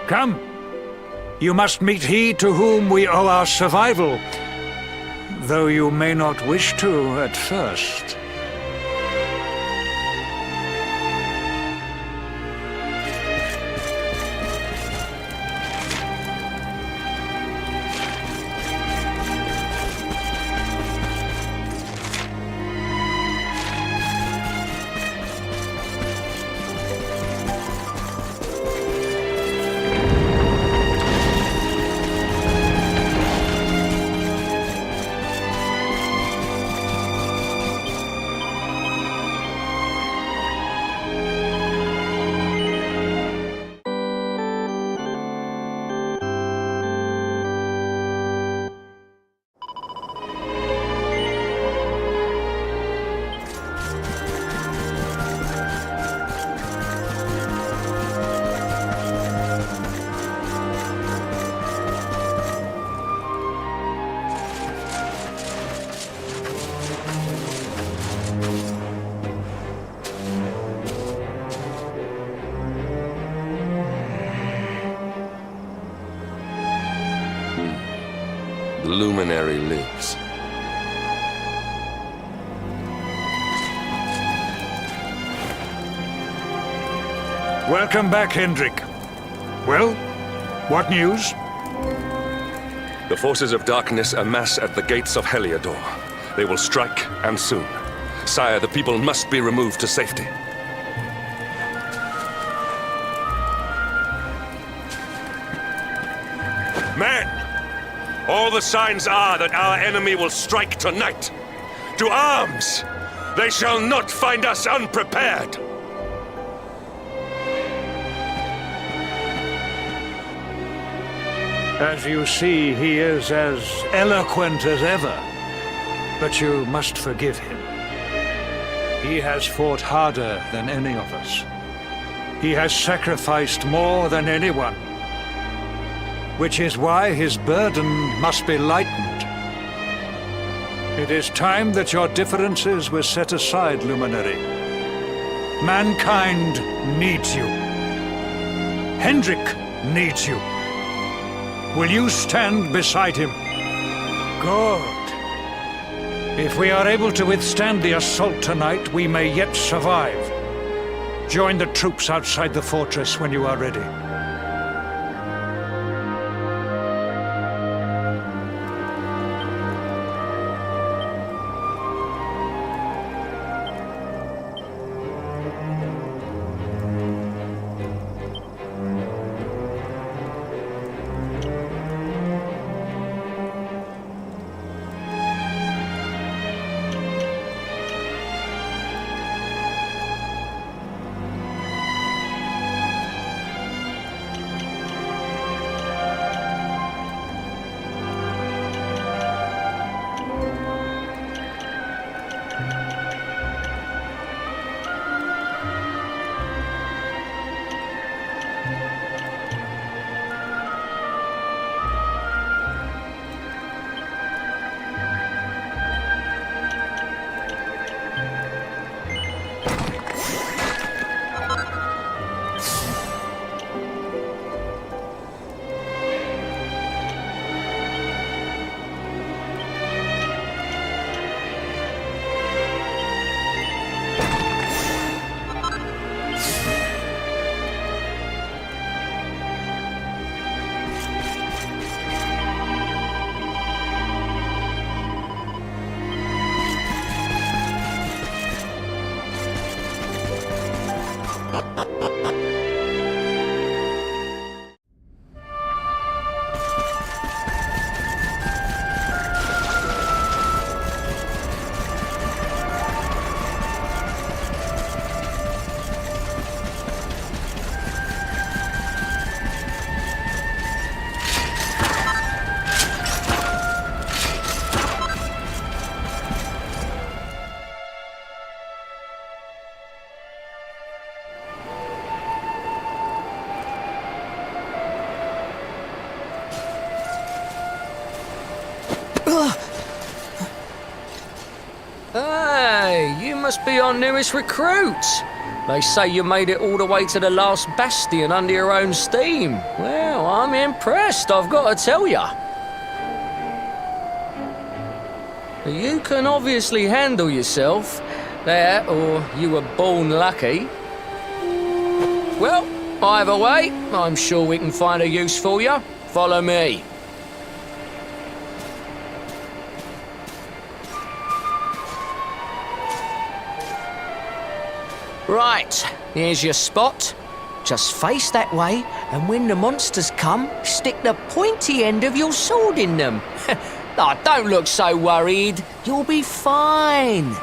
Come. You must meet he to whom we owe our survival, though you may not wish to at first. The luminary lives. Welcome back, Hendrik. Well, what news? The forces of darkness amass at the gates of Heliodor. They will strike, and soon. Sire, the people must be removed to safety. Men! All the signs are that our enemy will strike tonight. To arms! They shall not find us unprepared! As you see, he is as eloquent as ever. But you must forgive him. He has fought harder than any of us. He has sacrificed more than anyone. Which is why his burden must be lightened. It is time that your differences were set aside, Luminary. Mankind needs you. Hendrik needs you. Will you stand beside him? Good. If we are able to withstand the assault tonight, we may yet survive. Join the troops outside the fortress when you are ready. Hey, you must be our newest recruits. They say you made it all the way to the last bastion under your own steam. Well, I'm impressed, I've got to tell ya. You can obviously handle yourself. That, or you were born lucky. Well, either way, I'm sure we can find a use for you. Follow me. Right, here's your spot. Just face that way, and when the monsters come, stick the pointy end of your sword in them. Oh, don't look so worried. You'll be fine.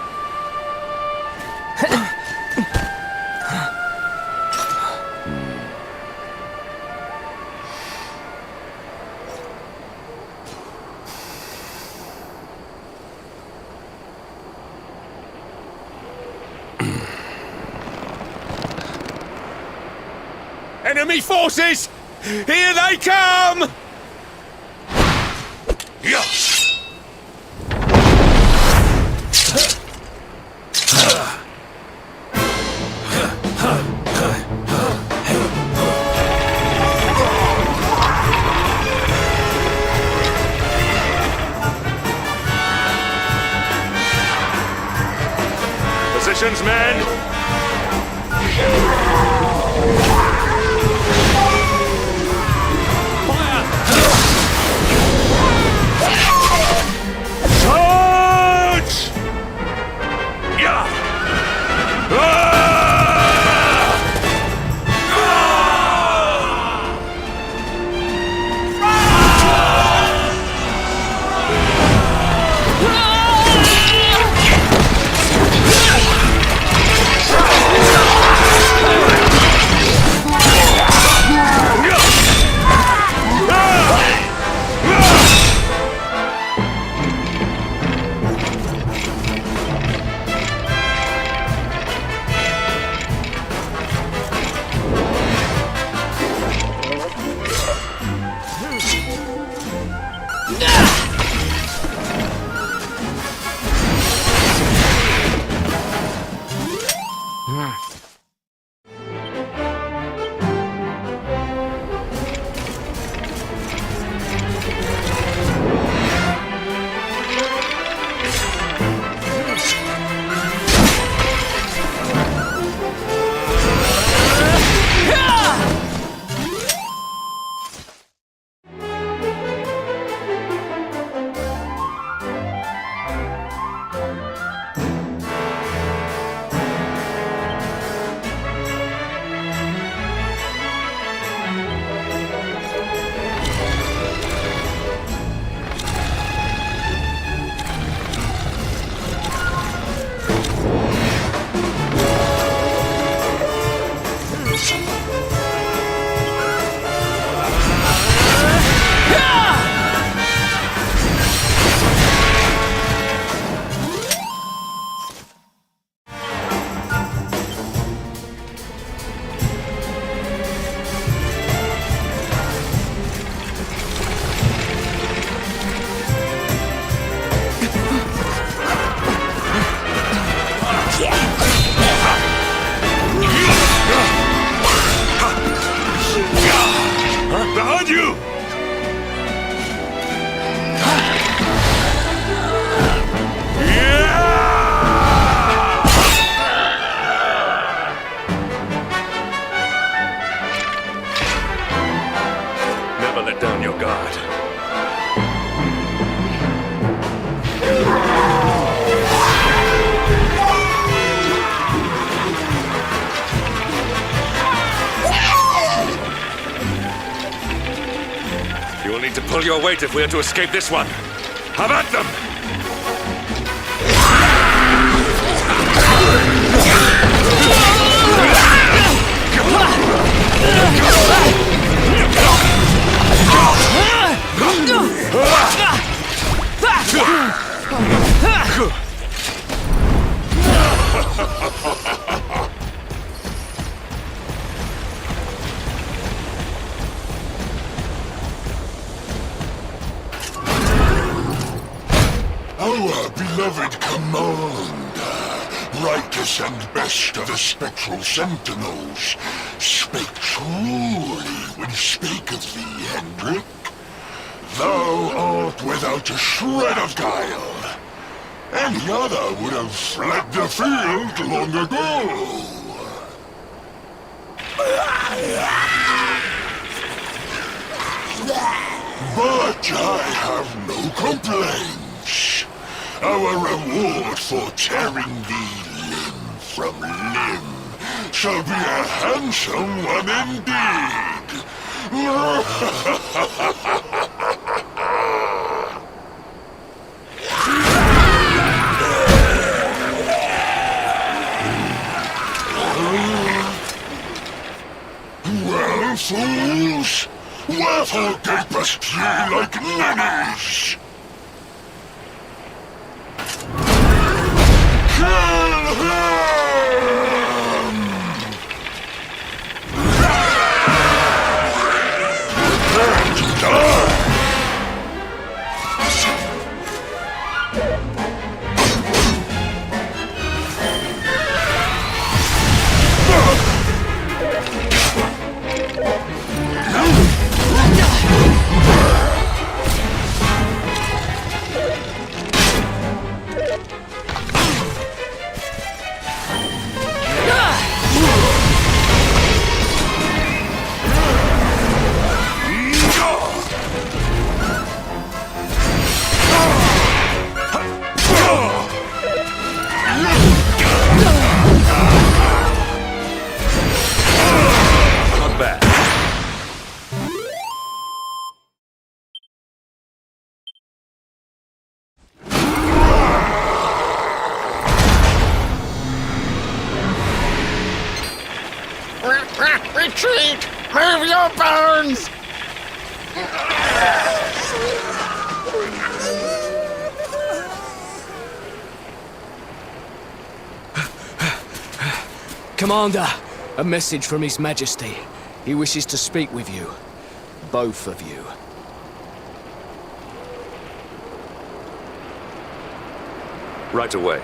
Enemy forces! Here they come! Positions, men! Charge! Yeah! Behind you! Never let down your guard. You will need to pull your weight if we are to escape this one. Have at them! Our beloved commander, brightest and best of the spectral sentinels, spake truly when spake of thee, Hendrik. Thou art without a shred of guile. Any other would have fled the field long ago. But I have no complaints. Our reward for tearing thee limb from limb shall be a handsome one indeed. Well, fools, wherefore gapest ye like ninnies? Kill him! Prepare to die! Retreat! Move your bones! Commander, a message from His Majesty. He wishes to speak with you. Both of you. Right away.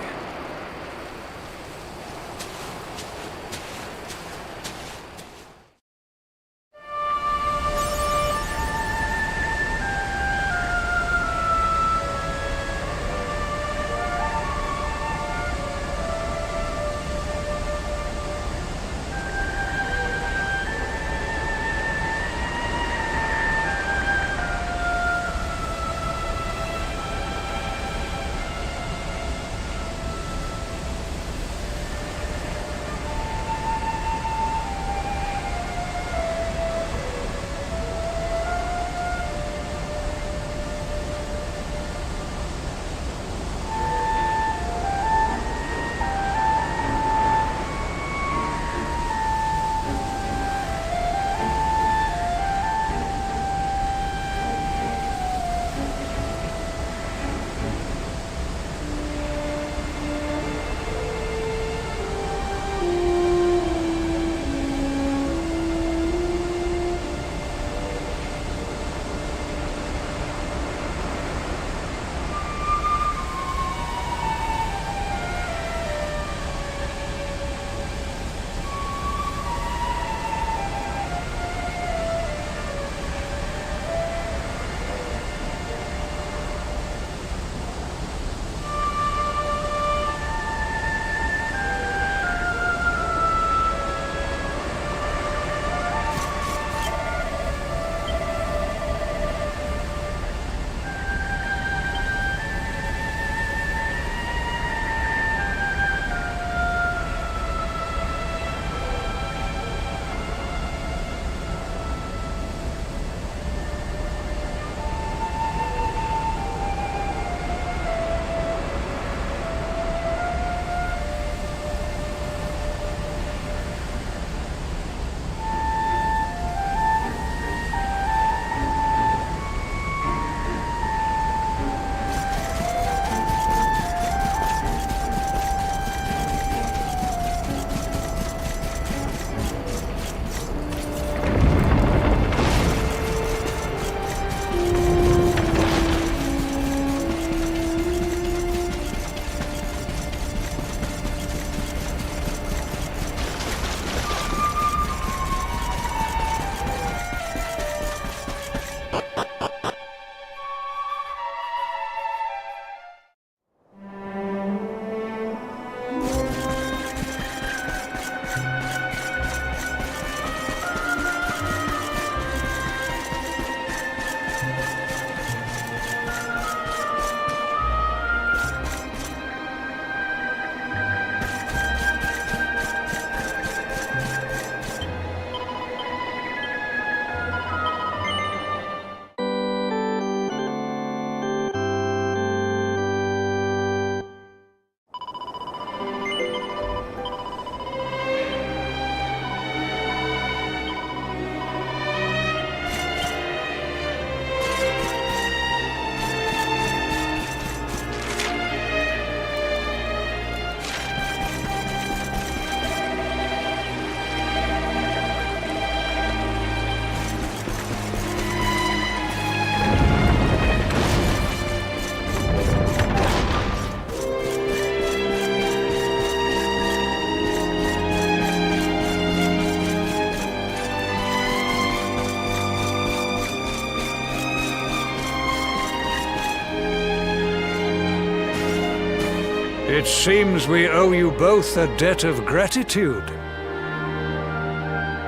It seems we owe you both a debt of gratitude.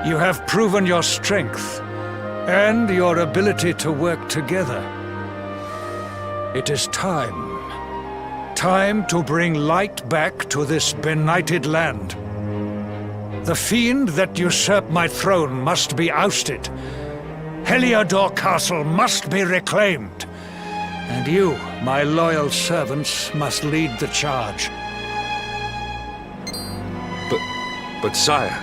You have proven your strength and your ability to work together. It is time. Time to bring light back to this benighted land. The fiend that usurped my throne must be ousted. Heliodor Castle must be reclaimed. And you, my loyal servants, must lead the charge. But sire...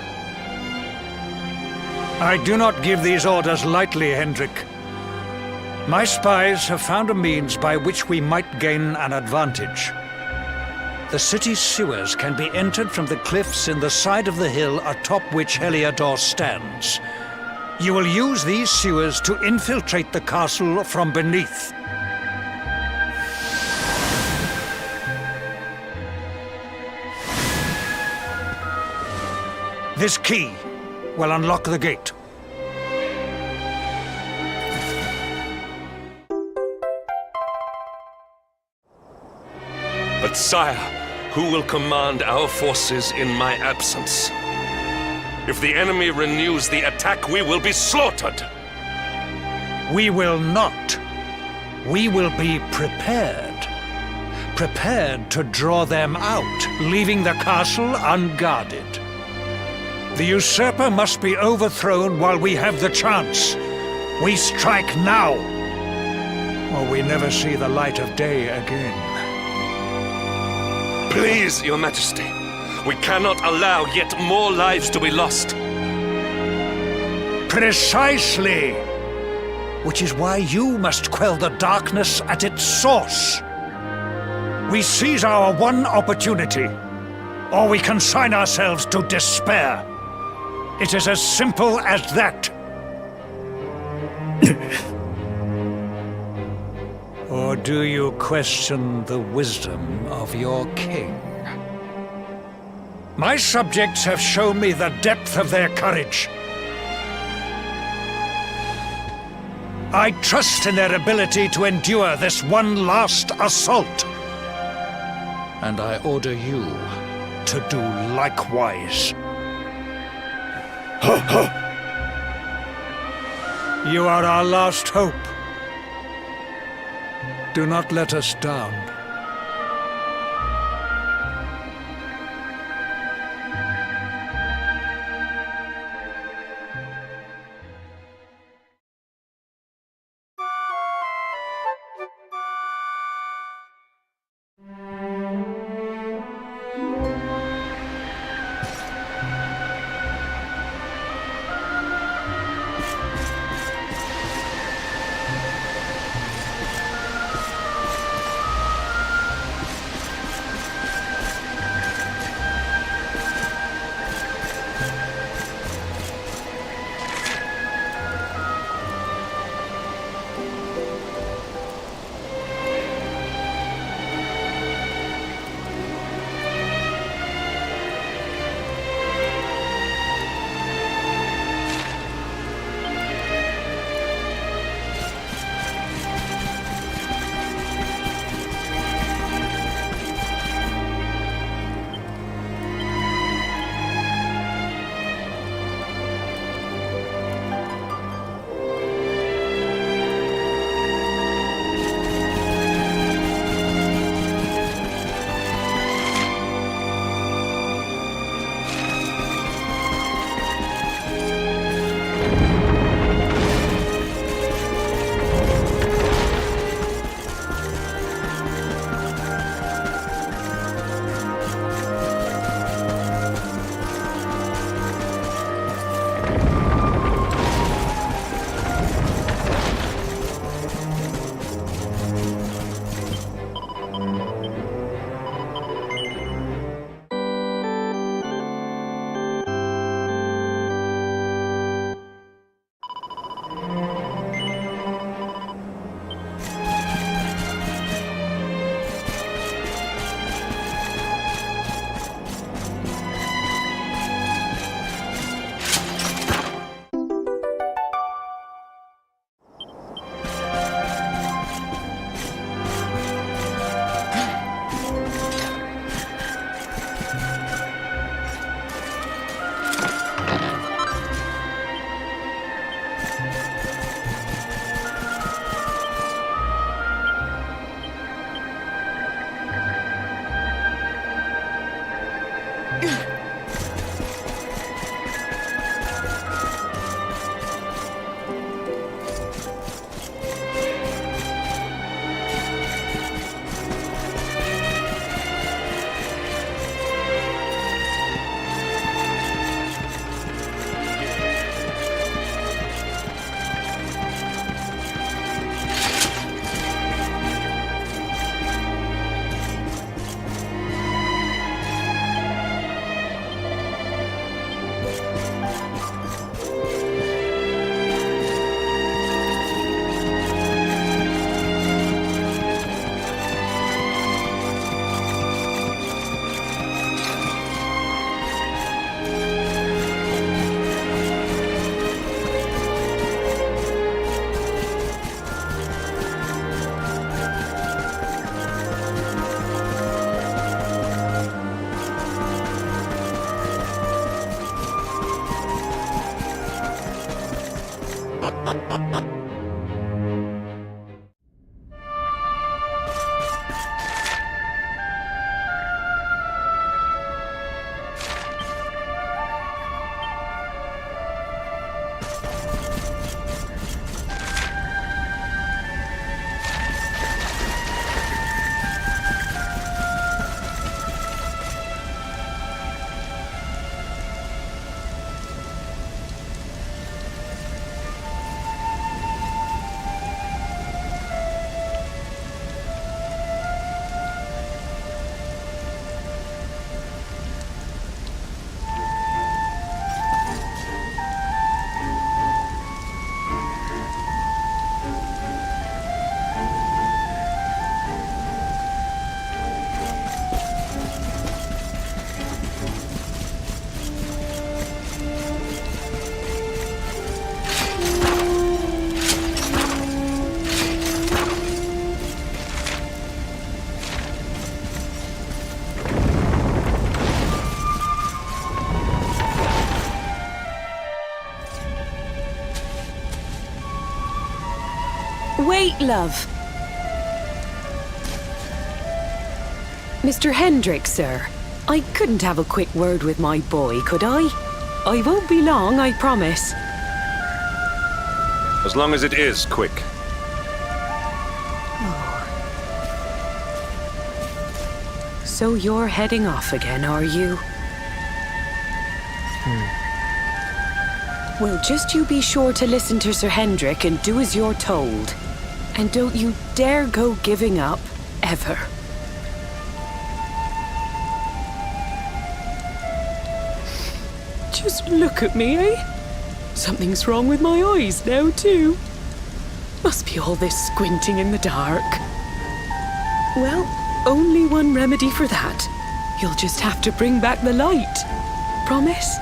I do not give these orders lightly, Hendrik. My spies have found a means by which we might gain an advantage. The city's sewers can be entered from the cliffs in the side of the hill atop which Heliodor stands. You will use these sewers to infiltrate the castle from beneath. This key will unlock the gate. But sire, who will command our forces in my absence? If the enemy renews the attack, we will be slaughtered. We will not. We will be prepared. Prepared to draw them out, leaving the castle unguarded. The usurper must be overthrown while we have the chance. We strike now, or we never see the light of day again. Please, Your Majesty, we cannot allow yet more lives to be lost. Precisely! Which is why you must quell the darkness at its source. We seize our one opportunity, or we consign ourselves to despair. It is as simple as that. Or do you question the wisdom of your king? My subjects have shown me the depth of their courage. I trust in their ability to endure this one last assault. And I order you to do likewise. You are our last hope. Do not let us down. great love. Mr. Hendrick, sir. I couldn't have a quick word with my boy, could I? I won't be long, I promise. As long as it is quick. So you're heading off again, are you? Well, just you be sure to listen to Sir Hendrick and do as you're told. And don't you dare go giving up, ever. Just look at me, eh? Something's wrong with my eyes now, too. Must be all this squinting in the dark. Well, only one remedy for that. You'll just have to bring back the light. Promise?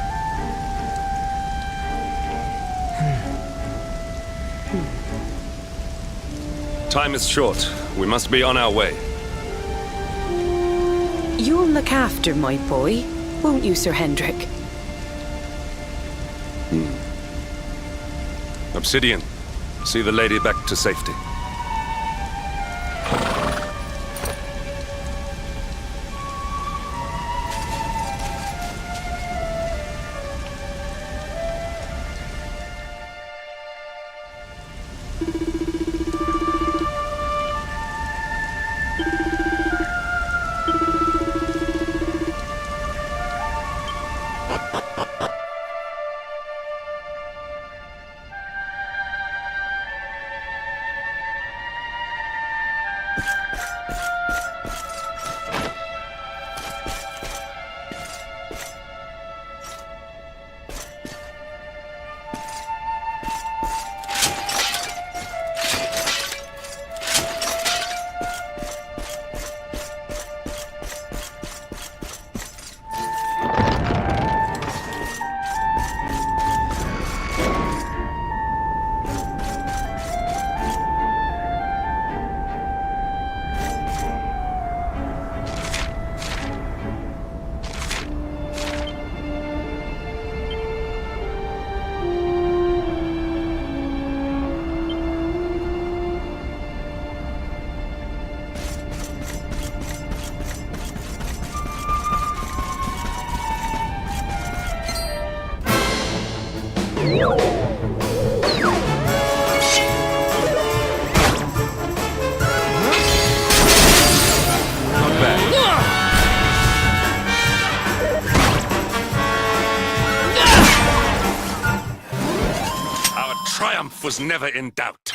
Time is short. We must be on our way. You'll look after my boy, won't you, Sir Hendrick? Obsidian, see the lady back to safety. Was never in doubt.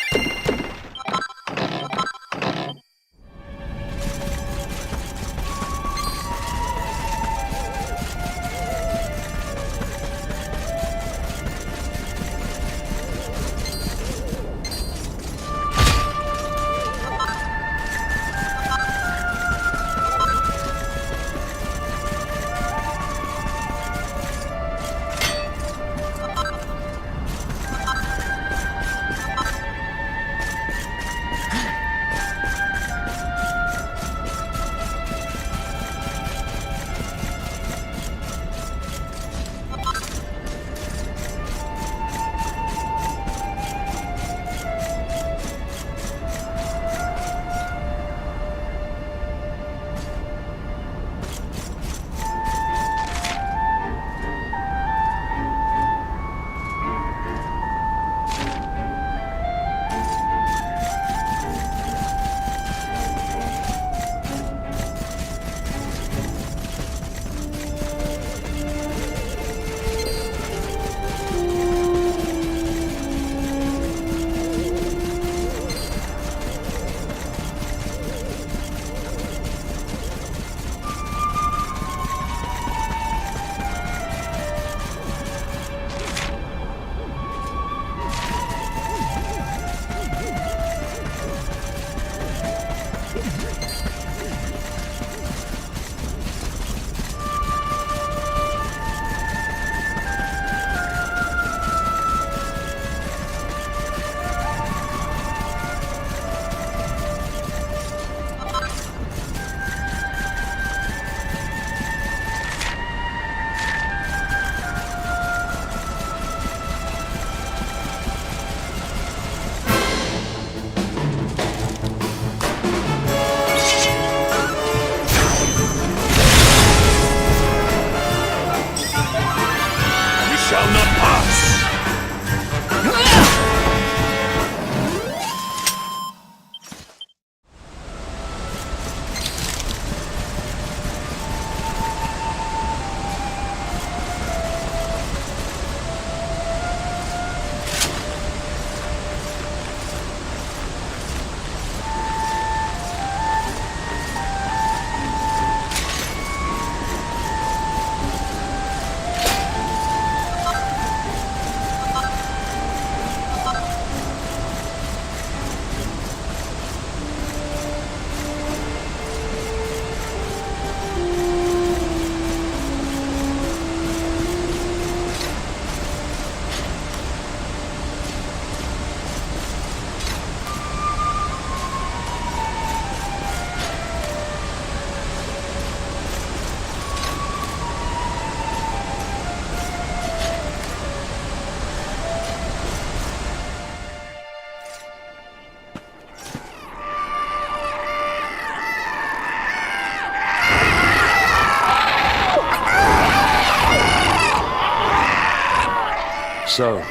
So,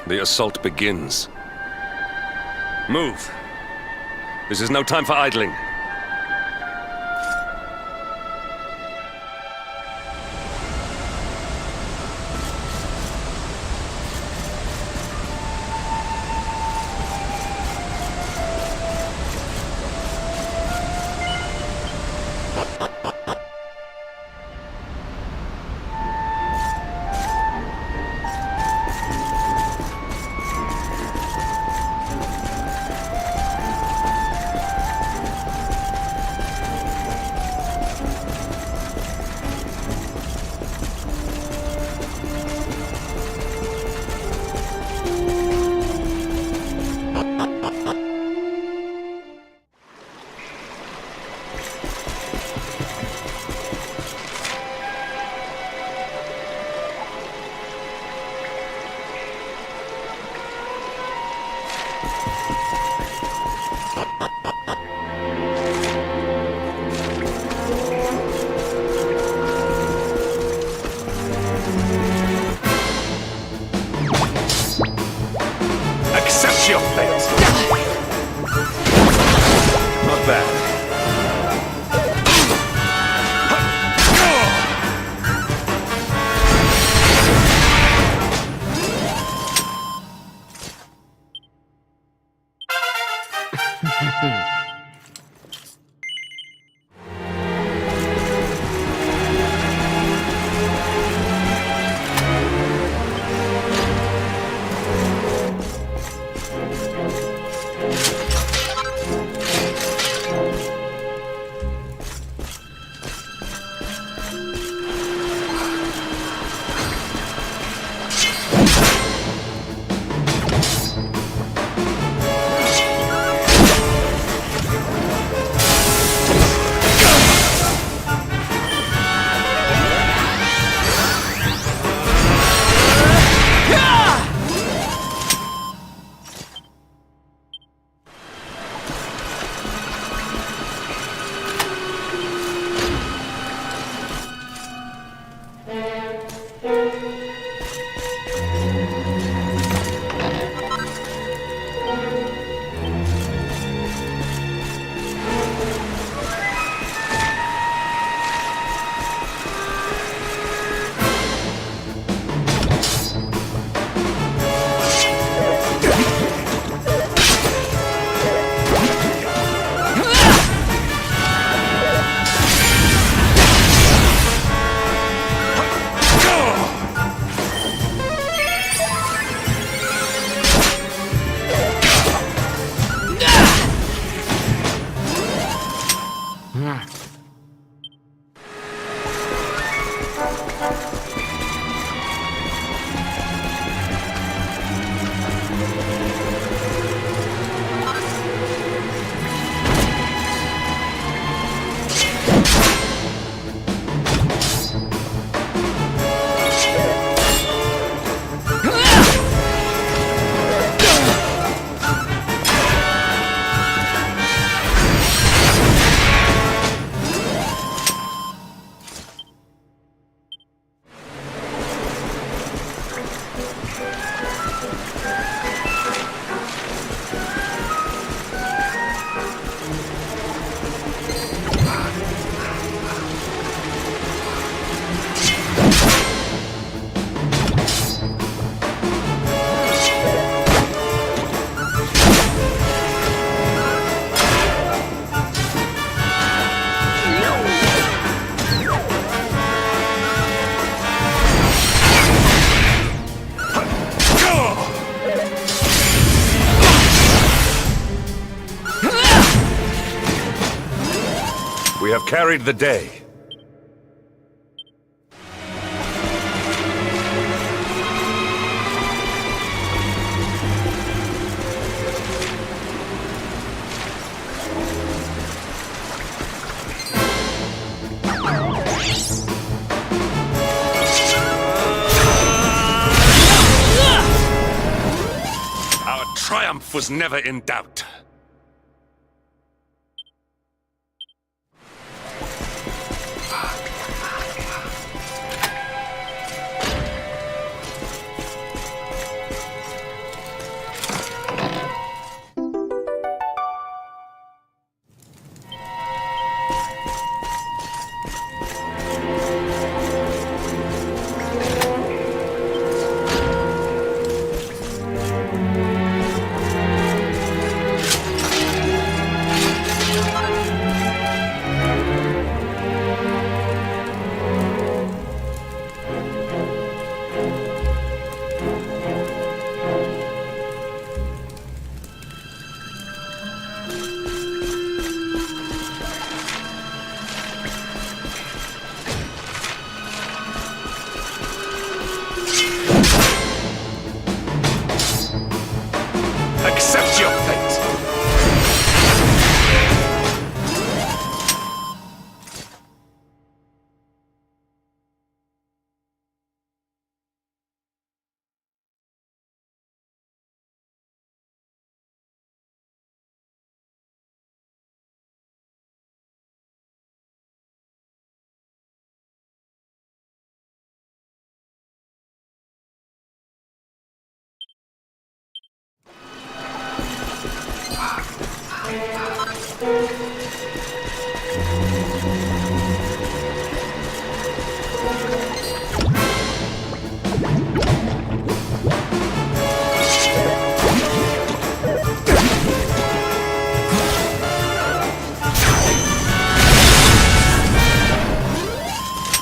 the assault begins. Move. This is no time for idling. Accept your fate. Not bad. We have carried the day. Our triumph was never in doubt. Accept your fate!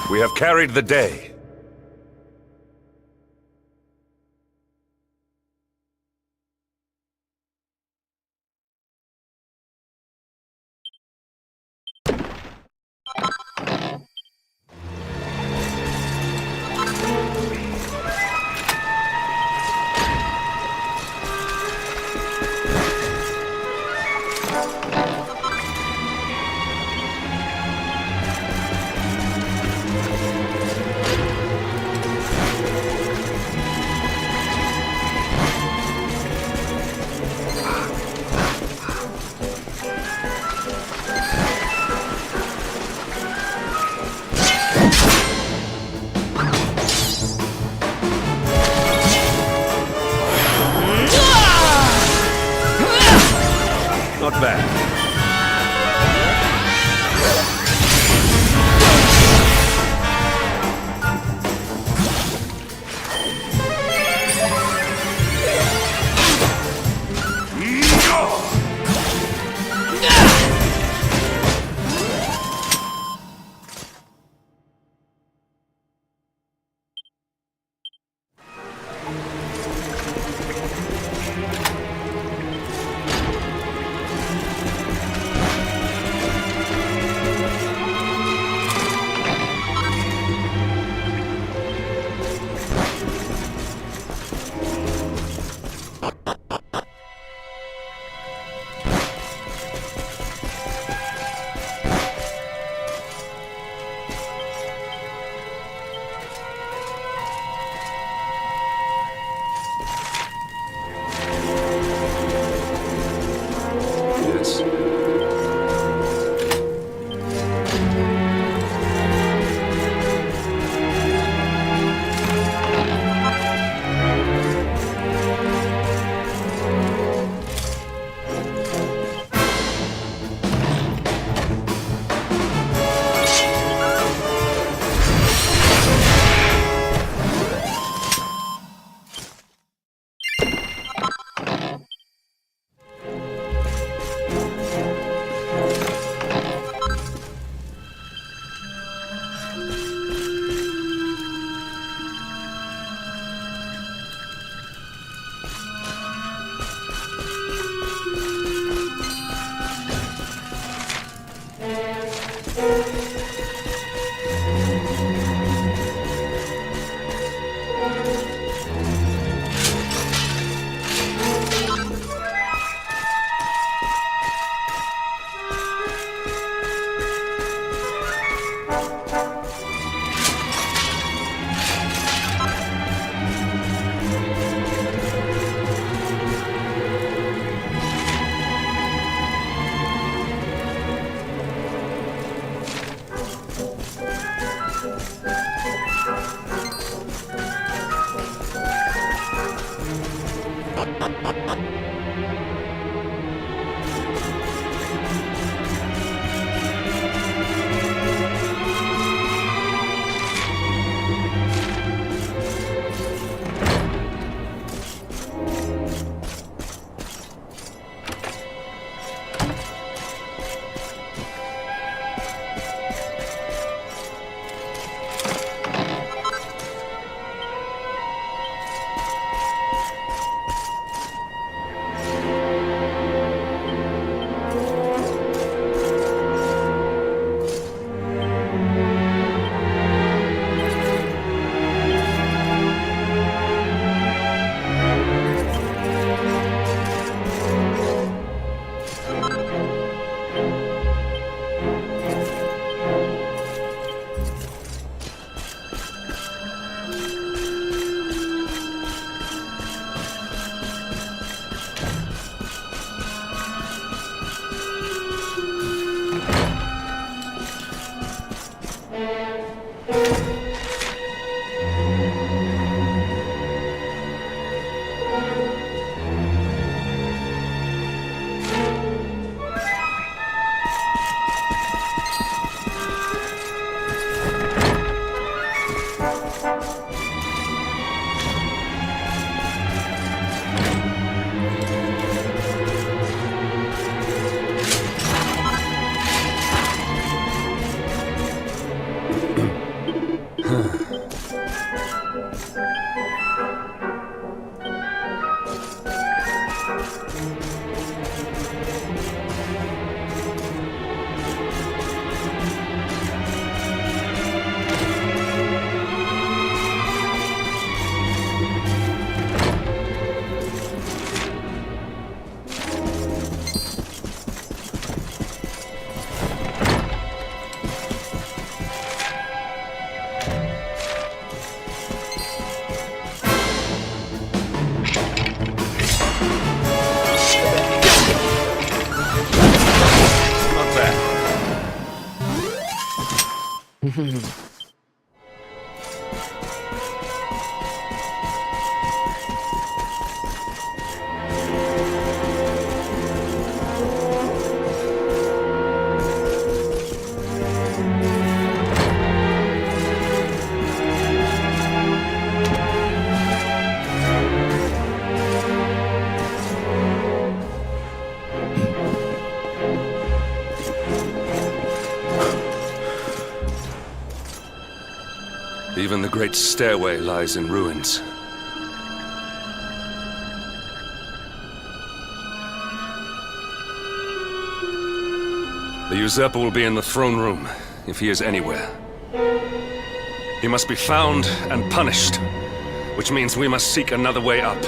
We have carried the day. Not bad. Even the great stairway lies in ruins. The usurper will be in the throne room, if he is anywhere. He must be found and punished, which means we must seek another way up.